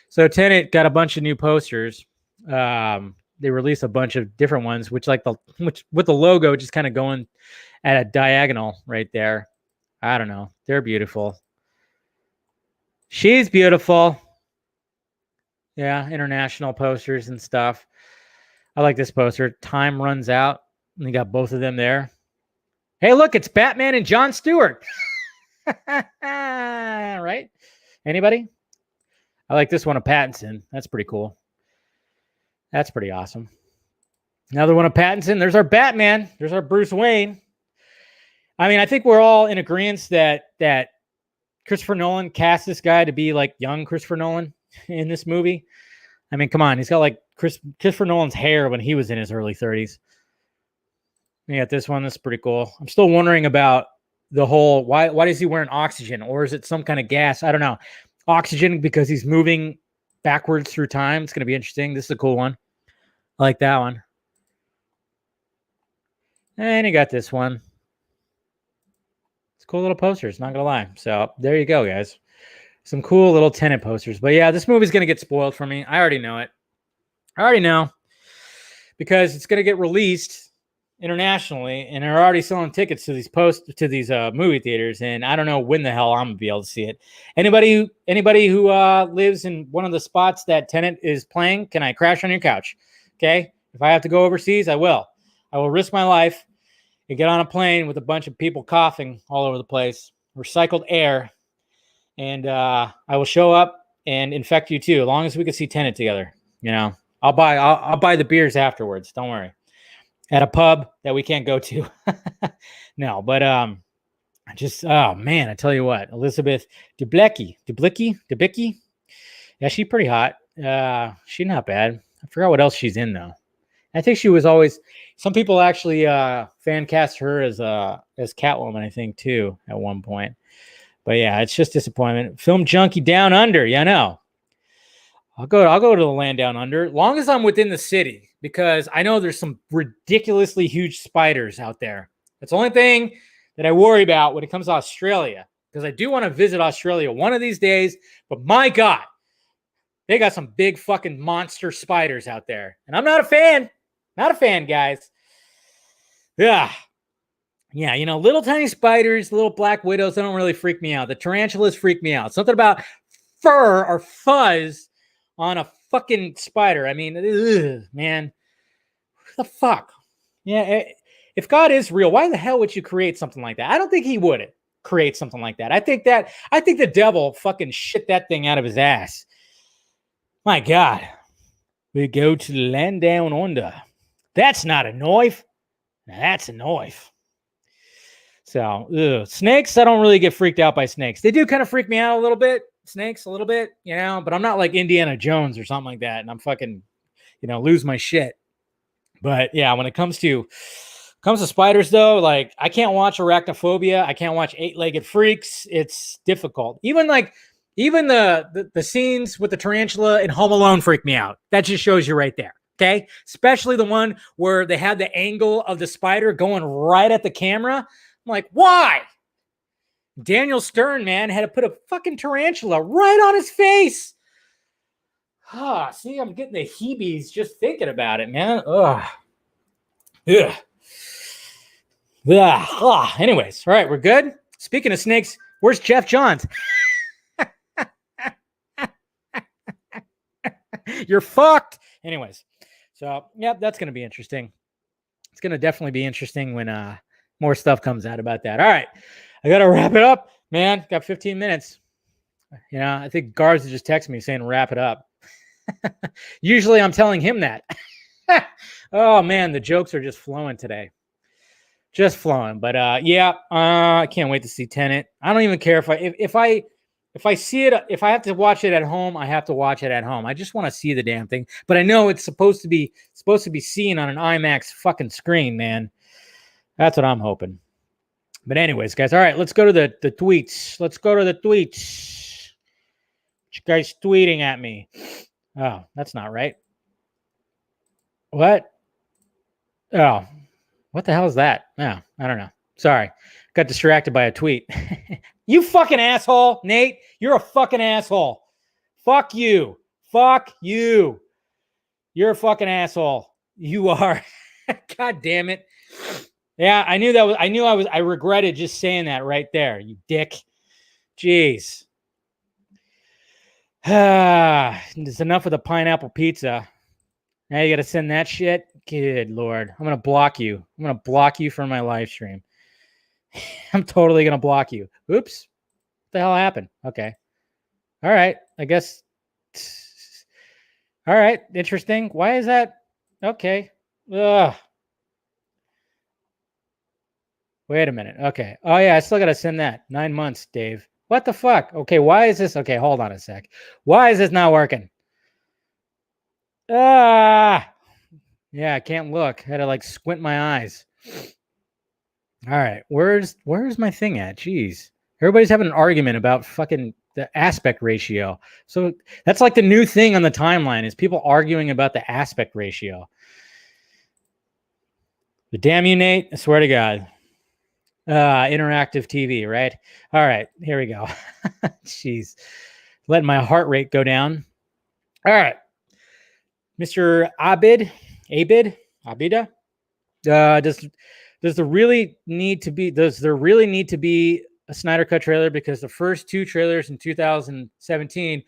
So Tenet got a bunch of new posters. They released a bunch of different ones, which with the logo just kind of going at a diagonal right there. I don't know. They're beautiful. She's beautiful. Yeah, international posters and stuff. I like this poster. Time runs out. And you got both of them there. Hey, look, it's Batman and Jon Stewart. Right? Anybody? I like this one of Pattinson. That's pretty cool. That's pretty awesome. Another one of Pattinson. There's our Batman. There's our Bruce Wayne. I mean, I think we're all in agreement that Christopher Nolan cast this guy to be like young Christopher Nolan in this movie. I mean, come on. He's got like Christopher Nolan's hair when he was in his early 30s. You got this one. That's pretty cool. I'm still wondering about the whole, why is he wearing oxygen? Or is it some kind of gas? I don't know. Oxygen because he's moving backwards through time. It's going to be interesting. This is a cool one. I like that one. And you got this one. It's cool little posters, not gonna lie. So there you go, guys. Some cool little Tenet posters. But yeah, this movie's gonna get spoiled for me. I already know it. I already know. Because it's gonna get released internationally, and they're already selling tickets to these movie theaters, and I don't know when the hell I'm gonna be able to see it. Anybody who lives in one of the spots that Tenet is playing, can I crash on your couch? Okay. If I have to go overseas, I will. I will risk my life and get on a plane with a bunch of people coughing all over the place, recycled air, and I will show up and infect you too, as long as we can see Tenet together. I'll buy the beers afterwards. Don't worry. At a pub that we can't go to. No, but oh man, I tell you what, Elizabeth Debicki. Yeah, she's pretty hot. She's not bad. I forgot what else she's in though. I think she was always. Some people actually fan cast her as Catwoman, I think, too, at one point. But yeah, it's just disappointment. Film junkie down under. Yeah, I know. I'll go to the land down under, long as I'm within the city, because I know there's some ridiculously huge spiders out there. That's the only thing that I worry about when it comes to Australia, because I do want to visit Australia one of these days. But my God, they got some big fucking monster spiders out there, and I'm not a fan. Not a fan, guys. Yeah, little tiny spiders, little black widows, they don't really freak me out. The tarantulas freak me out. Something about fur or fuzz on a fucking spider. I mean, man, what the fuck? Yeah, if God is real, why the hell would you create something like that? I don't think he would create something like that. I think the devil fucking shit that thing out of his ass. My God. We go to the land down under. That's not a knife. That's a knife. So, snakes, I don't really get freaked out by snakes. They do kind of freak me out a little bit. Snakes, a little bit, but I'm not like Indiana Jones or something like that. And I'm fucking, lose my shit. But yeah, when it comes to spiders, though, like I can't watch Arachnophobia. I can't watch Eight-Legged Freaks. It's difficult. Even the scenes with the tarantula in Home Alone freak me out. That just shows you right there. Okay, especially the one where they had the angle of the spider going right at the camera. I'm like, why? Daniel Stern, man, had to put a fucking tarantula right on his face. See, I'm getting the heebies just thinking about it, man. Ugh. Ugh. Ugh. Anyways, all right, we're good. Speaking of snakes, where's Geoff Johns? You're fucked. Anyways, so yeah, that's gonna be interesting. It's gonna definitely be interesting when more stuff comes out about that. All right, I gotta wrap it up, man. Got 15 minutes. You know, I think Garza just texted me saying wrap it up. Usually I'm telling him that. Oh man, the jokes are just flowing today. Just flowing. But yeah, I can't wait to see Tenet. I don't even care if I see it, if I have to watch it at home, I have to watch it at home. I just want to see the damn thing. But I know it's supposed to be seen on an IMAX fucking screen, man. That's what I'm hoping. But anyways, guys, all right, let's go to the tweets. Let's go to the tweets. What you guys tweeting at me? Oh, that's not right. What? Oh, what the hell is that? Oh, I don't know. Sorry. Got distracted by a tweet. You fucking asshole, Nate. You're a fucking asshole. Fuck you. Fuck you. You're a fucking asshole. You are. God damn it. Yeah, I regretted just saying that right there, you dick. Jeez. There's enough of the pineapple pizza. Now you got to send that shit? Good Lord. I'm going to block you. I'm going to block you from my live stream. I'm totally going to block you. Oops. What the hell happened? Okay. All right. I guess. All right. Interesting. Why is that? Okay. Ugh. Wait a minute. Okay. Oh, yeah. I still got to send that. 9 months, Dave. What the fuck? Okay. Why is this? Okay. Hold on a sec. Why is this not working? Yeah, I can't look. I had to like squint my eyes. All right. Where's my thing at? Jeez. Everybody's having an argument about fucking the aspect ratio. So that's like the new thing on the timeline is people arguing about the aspect ratio. The damn you, Nate. I swear to God. Interactive TV, right? All right. Here we go. Jeez. Letting my heart rate go down. All right. Mr. Abida, does there really need to be a Snyder Cut trailer? Because the first two trailers in 2017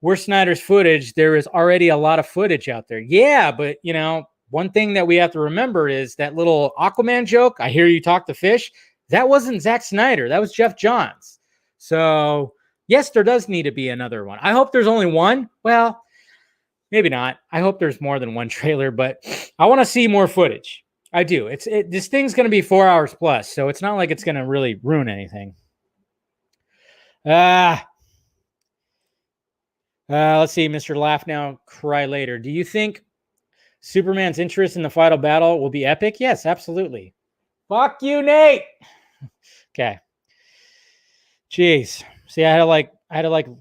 were Snyder's footage. There is already a lot of footage out there. Yeah, but you know, one thing that we have to remember is that little Aquaman joke, I hear you talk to fish, that wasn't Zack Snyder. That was Geoff Johns. So yes, there does need to be another one. I hope there's only one. Well, maybe not. I hope there's more than one trailer, but I want to see more footage. I do. This thing's going to be 4 hours plus, so it's not like it's going to really ruin anything. Let's see. Mr. Laugh Now, Cry Later. Do you think Superman's interest in the final battle will be epic? Yes, absolutely. Fuck you, Nate. Okay. Jeez. See, I had to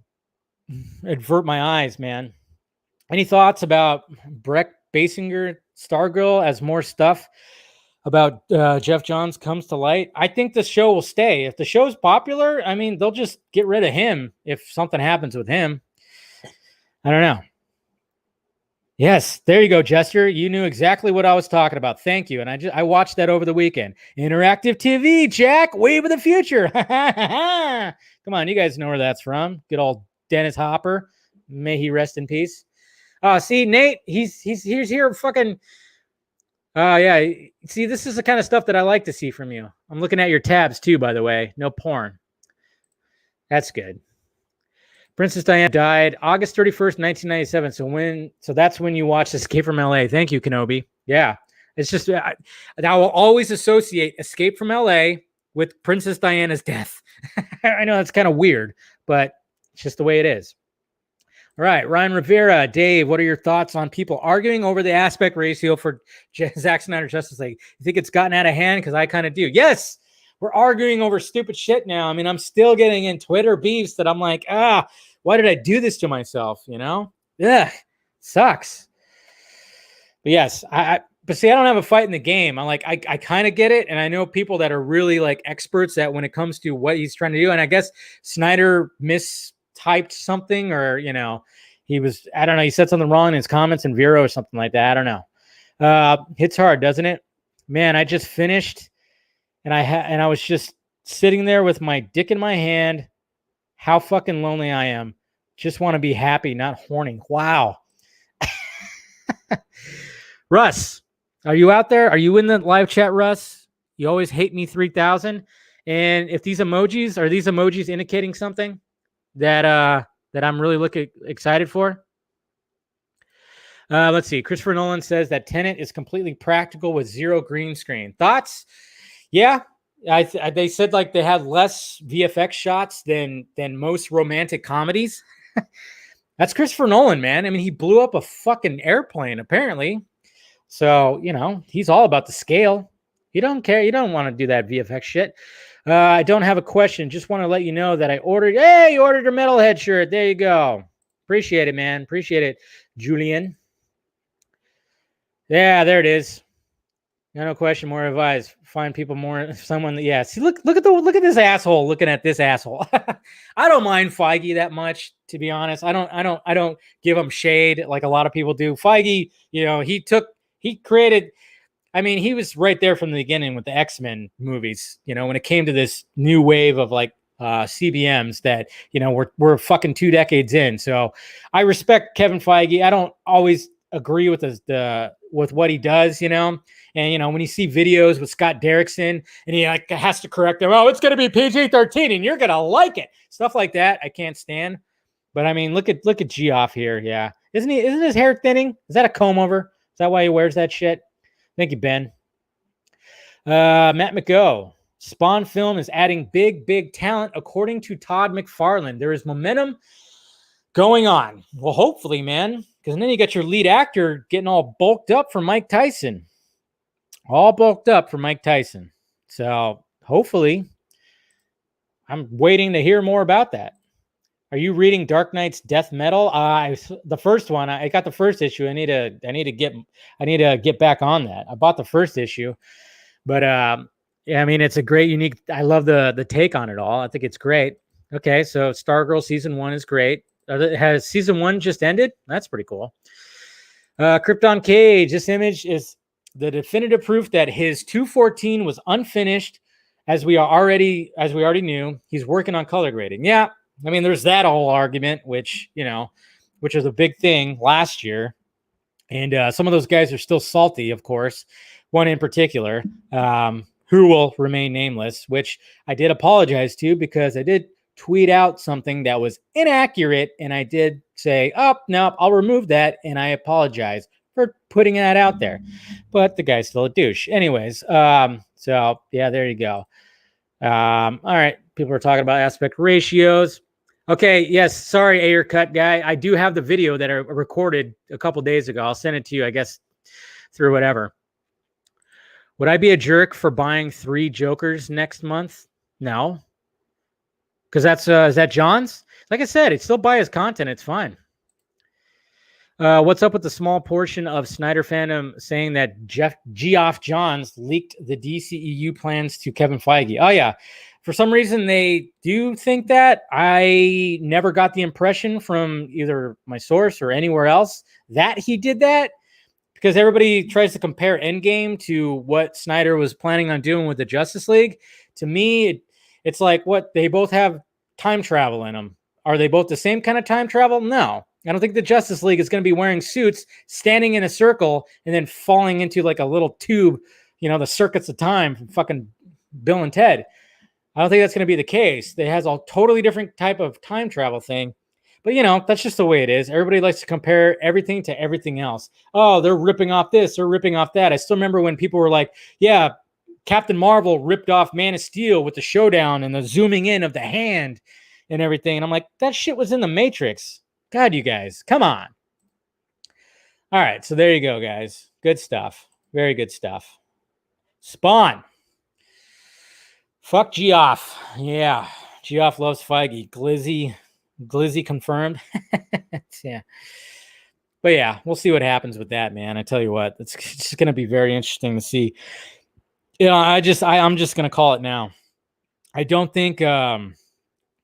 avert my eyes, man. Any thoughts about Breck Basinger, Stargirl, as more stuff about Geoff Johns comes to light? I think the show will stay. If the show's popular, I mean, they'll just get rid of him if something happens with him. I don't know. Yes, there you go, Jester. You knew exactly what I was talking about. Thank you. And I watched that over the weekend. Interactive TV, Jack. Wave of the future. Come on, you guys know where that's from. Good old Dennis Hopper. May he rest in peace. See, Nate, he's here fucking. Yeah. See, this is the kind of stuff that I like to see from you. I'm looking at your tabs too, by the way. No porn. That's good. Princess Diana died August 31st, 1997. So that's when you watched Escape from LA. Thank you, Kenobi. Yeah. It's just, I will always associate Escape from LA with Princess Diana's death. I know that's kind of weird, but it's just the way it is. All right, Ryan Rivera, Dave, what are your thoughts on people arguing over the aspect ratio for Zack Snyder's Justice League? You think it's gotten out of hand? Because I kind of do. Yes, we're arguing over stupid shit now. I mean, I'm still getting in Twitter beefs that I'm like, why did I do this to myself? You know? Yeah, sucks. But yes, but see, I don't have a fight in the game. I kind of get it. And I know people that are really like experts at when it comes to what he's trying to do. And I guess Snyder mistyped something, or, you know, I don't know, he said something wrong in his comments in Vero or something like that. I don't know. Hits hard, doesn't it? Man, I just finished and I was just sitting there with my dick in my hand. How fucking lonely I am. Just want to be happy, not horny. Wow. Russ, are you out there? Are you in the live chat, Russ? You always hate me 3000. And if these emojis, are these emojis indicating something that I'm really excited for? Let's see. Christopher Nolan says that Tenet is completely practical with zero green screen. Thoughts? Yeah. They said like they had less VFX shots than most romantic comedies. That's Christopher Nolan, man. I mean, he blew up a fucking airplane, apparently. So, you know, he's all about the scale. You don't care. You don't want to do that VFX shit. I don't have a question. Just want to let you know that I ordered. Hey, you ordered a Metalhead shirt. There you go. Appreciate it, man. Appreciate it, Julian. Yeah, there it is. No question. More advice. Find people more. Someone. Yeah. See, look at this asshole looking at this asshole. I don't mind Feige that much, to be honest. I don't give him shade like a lot of people do. Feige, you know, he created. I mean, he was right there from the beginning with the X-Men movies. You know, when it came to this new wave of like CBMs that, you know, we're fucking 2 decades in. So I respect Kevin Feige. I don't always agree with with what he does, you know. And, you know, when you see videos with Scott Derrickson and he like has to correct them, oh, it's going to be PG-13 and you're going to like it. Stuff like that I can't stand. But I mean, look at Geoff here. Yeah. Isn't his hair thinning? Is that a comb over? Is that why he wears that shit? Thank you, Ben. Matt McGo. Spawn film is adding big talent according to Todd McFarlane. There is momentum going on. Well, hopefully, man. Because then you got your lead actor getting all bulked up for Mike Tyson. All bulked up for Mike Tyson. So hopefully, I'm waiting to hear more about that. Are you reading Dark Knight's Death Metal? The first one. I got the first issue. I need to get back on that. I bought the first issue, but yeah, I mean, it's a great, unique. I love the take on it all. I think it's great. Okay, so Stargirl season 1 is great. Has season 1 just ended? That's pretty cool. Krypton Cage. This image is the definitive proof that his 214 was unfinished, as we already knew. He's working on color grading. Yeah, I mean, there's that whole argument, which was a big thing last year, and some of those guys are still salty. Of course, one in particular, who will remain nameless, which I did apologize to because I did tweet out something that was inaccurate, and I did say, "Oh, no, I'll remove that," and I apologize for putting that out there. But the guy's still a douche. Anyways, so yeah, there you go. All right, people are talking about aspect ratios. Okay, yes, sorry, Ayer Cut guy. I do have the video that I recorded a couple days ago. I'll send it to you, I guess, through whatever. Would I be a jerk for buying 3 Jokers next month? No. Because that's is that John's? Like I said, it's still buy his content. It's fine. What's up with the small portion of Snyder fandom saying that Geoff Johns leaked the DCEU plans to Kevin Feige? Oh, yeah. For some reason, they do think that. I never got the impression from either my source or anywhere else that he did that, because everybody tries to compare Endgame to what Snyder was planning on doing with the Justice League. To me, it's like, what? They both have time travel in them. Are they both the same kind of time travel? No. I don't think the Justice League is going to be wearing suits, standing in a circle, and then falling into like a little tube, you know, the circuits of time from fucking Bill and Ted. I don't think that's going to be the case. It has a totally different type of time travel thing. But, you know, that's just the way it is. Everybody likes to compare everything to everything else. Oh, they're ripping off this. They're ripping off that. I still remember when people were like, yeah, Captain Marvel ripped off Man of Steel with the showdown and the zooming in of the hand and everything. And I'm like, that shit was in the Matrix. God, you guys, come on. All right, so there you go, guys. Good stuff. Very good stuff. Spawn. Fuck Geoff. Yeah, Geoff loves Feige. Glizzy confirmed. Yeah. But yeah, we'll see what happens with that, man. I tell you what, it's just going to be very interesting to see. You know, I'm just going to call it now. I don't think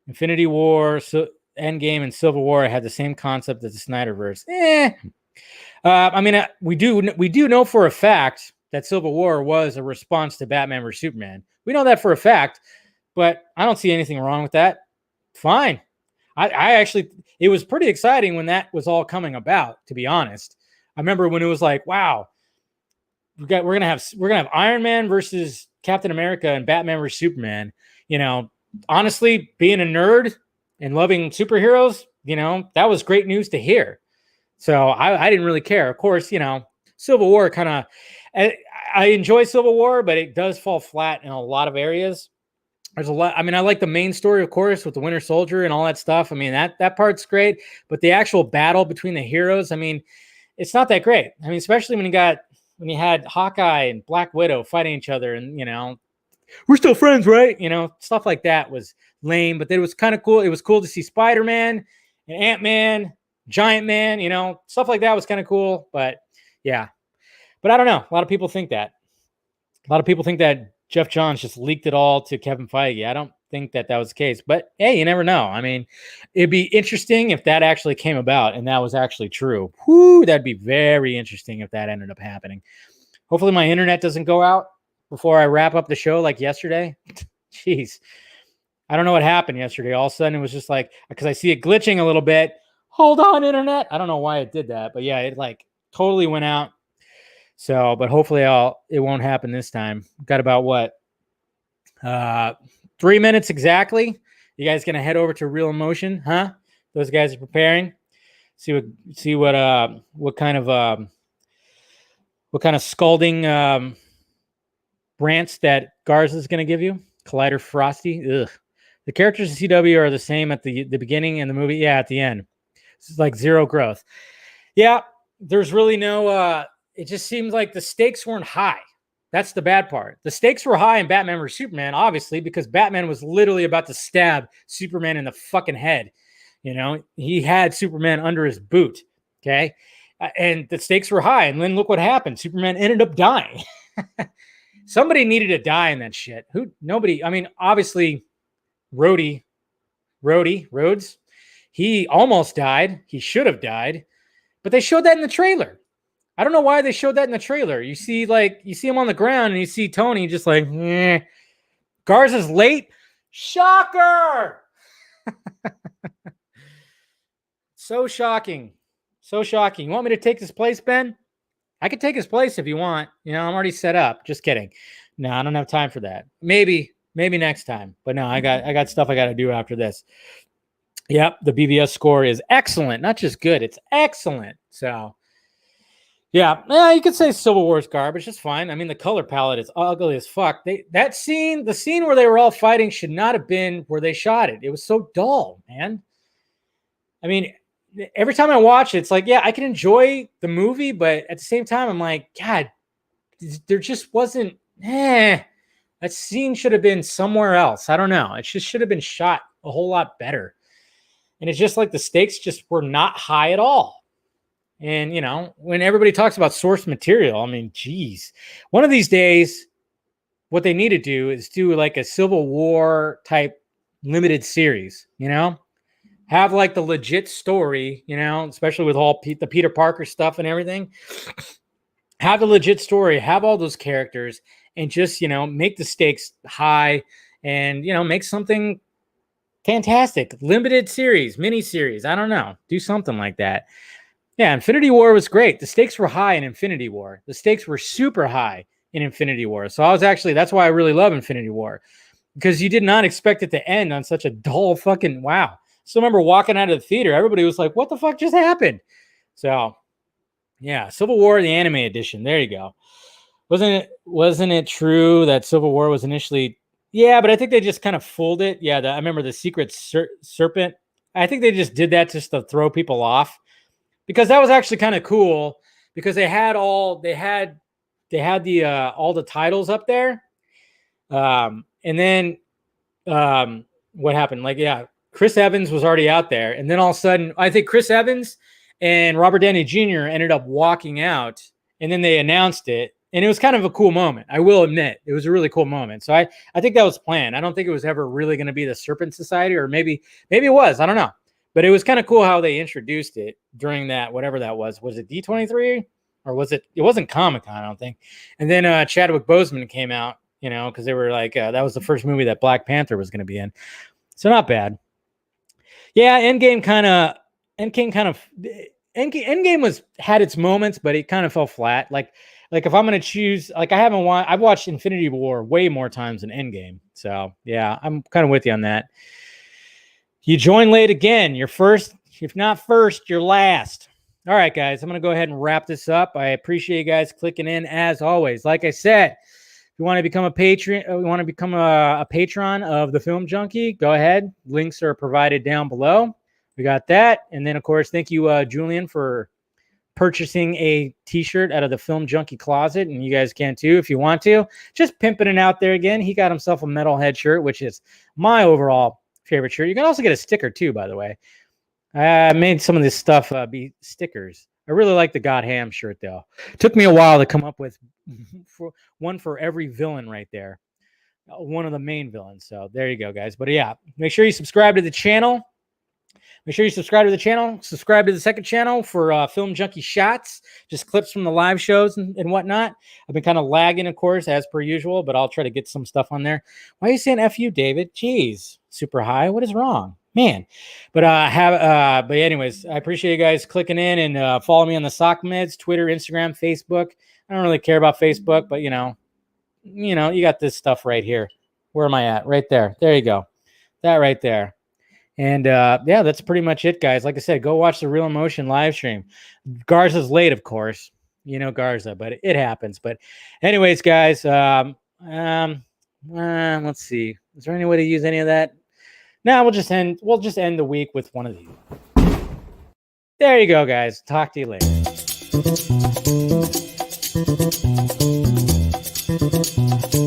Infinity War, Endgame, and Civil War had the same concept as the Snyderverse. I mean, we do know for a fact that Civil War was a response to Batman vs Superman. We know that for a fact, but I don't see anything wrong with that. Fine. I actually, it was pretty exciting when that was all coming about, to be honest. I remember when it was like, wow, we're gonna have Iron Man versus Captain America and Batman versus Superman. You know, honestly, being a nerd and loving superheroes, you know, that was great news to hear. So I didn't really care. Of course, you know, Civil War kind of, I enjoy Civil War, but it does fall flat in a lot of areas. There's a lot. I mean, I like the main story, of course, with the Winter Soldier and all that stuff. I mean, that part's great, but the actual battle between the heroes, I mean, it's not that great. I mean, especially when you had Hawkeye and Black Widow fighting each other, and you know, we're still friends, right? You know, stuff like that was lame, but it was kind of cool. It was cool to see Spider-Man and Ant-Man, Giant Man, you know, stuff like that was kind of cool. But yeah, but I don't know. A lot of people think that. A lot of people think that Geoff Johns just leaked it all to Kevin Feige. I don't think that was the case, but hey, you never know. I mean, it'd be interesting if that actually came about and that was actually true. Whoo, that'd be very interesting if that ended up happening. Hopefully my internet doesn't go out before I wrap up the show like yesterday. Jeez. I don't know what happened yesterday. All of a sudden it was just like, because I see it glitching a little bit. Hold on, internet. I don't know why it did that, but yeah, it like totally went out. So, but hopefully it won't happen this time. Got about what? 3 minutes exactly. You guys gonna head over to Real Emotion, huh? Those guys are preparing. See what kind of scalding rants that Garza is gonna give you. Collider Frosty. Ugh. The characters in CW are the same at the beginning and the movie. Yeah, at the end. It's like zero growth. Yeah, there's really no it just seems like the stakes weren't high. That's the bad part. The stakes were high in Batman vs Superman, obviously, because Batman was literally about to stab Superman in the fucking head. You know, he had Superman under his boot. Okay. And the stakes were high. And then look what happened. Superman ended up dying. Somebody needed to die in that shit. Nobody. I mean, obviously, Rhodes, he almost died. He should have died. But they showed that in the trailer. I don't know why they showed that in the trailer. You see him on the ground and you see Tony just like, eh. Garza's late. Shocker. So shocking. So shocking. You want me to take his place, Ben? I could take his place if you want. You know, I'm already set up. Just kidding. No, I don't have time for that. Maybe next time. But no, I got stuff I got to do after this. Yep, the BVS score is excellent. Not just good, it's excellent. So, yeah, you could say Civil War's garbage. It's fine. I mean, the color palette is ugly as fuck. The scene where they were all fighting should not have been where they shot it. It was so dull, man. I mean, every time I watch it, it's like, yeah, I can enjoy the movie, but at the same time, I'm like, God, there just wasn't, that scene should have been somewhere else. I don't know. It just should have been shot a whole lot better. And it's just like the stakes just were not high at all. And, you know, when everybody talks about source material, I mean, geez, one of these days, what they need to do is do like a Civil War type limited series, you know, have like the legit story, you know, especially with all the Peter Parker stuff and everything. Have the legit story, have all those characters, and just, you know, make the stakes high and, you know, make something fantastic. Limited series, mini series. I don't know. Do something like that. Yeah, Infinity War was great. The stakes were high in Infinity War. The stakes were super high in Infinity War. So that's why I really love Infinity War, because you did not expect it to end on such a dull fucking wow. So I remember walking out of the theater, everybody was like, what the fuck just happened? So yeah, Civil War, the anime edition. There you go. Wasn't it true that Civil War was initially? Yeah, but I think they just kind of fooled it. Yeah, I remember the secret serpent I think they just did that just to throw people off, because that was actually kind of cool, because they had all the titles up there. And then what happened? Like, yeah, Chris Evans was already out there. And then all of a sudden, I think Chris Evans and Robert Downey Jr. ended up walking out, and then they announced it. And it was kind of a cool moment. I will admit, it was a really cool moment. So I think that was planned. I don't think it was ever really going to be the Serpent Society, or maybe it was. I don't know. But it was kind of cool how they introduced it during that, whatever that was. Was it D23? Or was it? It wasn't Comic-Con, I don't think. And then Chadwick Boseman came out, because they were like, that was the first movie that Black Panther was going to be in. So not bad. Yeah, Endgame had its moments, but it kind of fell flat. Like if I'm going to choose, like I've watched Infinity War way more times than Endgame. So yeah, I'm kind of with you on that. You joined late again. You're first. If not first, you're last. All right, guys, I'm going to go ahead and wrap this up. I appreciate you guys clicking in as always. Like I said, if you want to become a patron, a patron of the Film Junkie, go ahead. Links are provided down below. We got that. And then, of course, thank you, Julian, for purchasing a t-shirt out of the Film Junkie closet. And you guys can too if you want to. Just pimping it out there again. He got himself a Metalhead shirt, which is my overall favorite shirt. You can also get a sticker too, by the way. I made some of this stuff be stickers. I really like the God Ham shirt, though. Took me a while to come up with one for every villain right there. One of the main villains. So there you go, guys. But yeah, make sure you subscribe to the channel. Subscribe to the second channel for Film Junkie Shots, just clips from the live shows and whatnot. I've been kind of lagging, of course, as per usual, but I'll try to get some stuff on there. Why are you saying F you, David? Jeez, super high. What is wrong? Man. But anyways, I appreciate you guys clicking in, and follow me on the Sock Meds, Twitter, Instagram, Facebook. I don't really care about Facebook, but you got this stuff right here. Where am I at? Right there. There you go. That right there. And yeah, that's pretty much it, guys. Like I said, go watch the Real Emotion live stream. Garza's late, of course. Garza, but it happens. But anyways, guys, let's see. Is there any way to use any of that? No, we'll just end the week with one of these. There you go, guys. Talk to you later.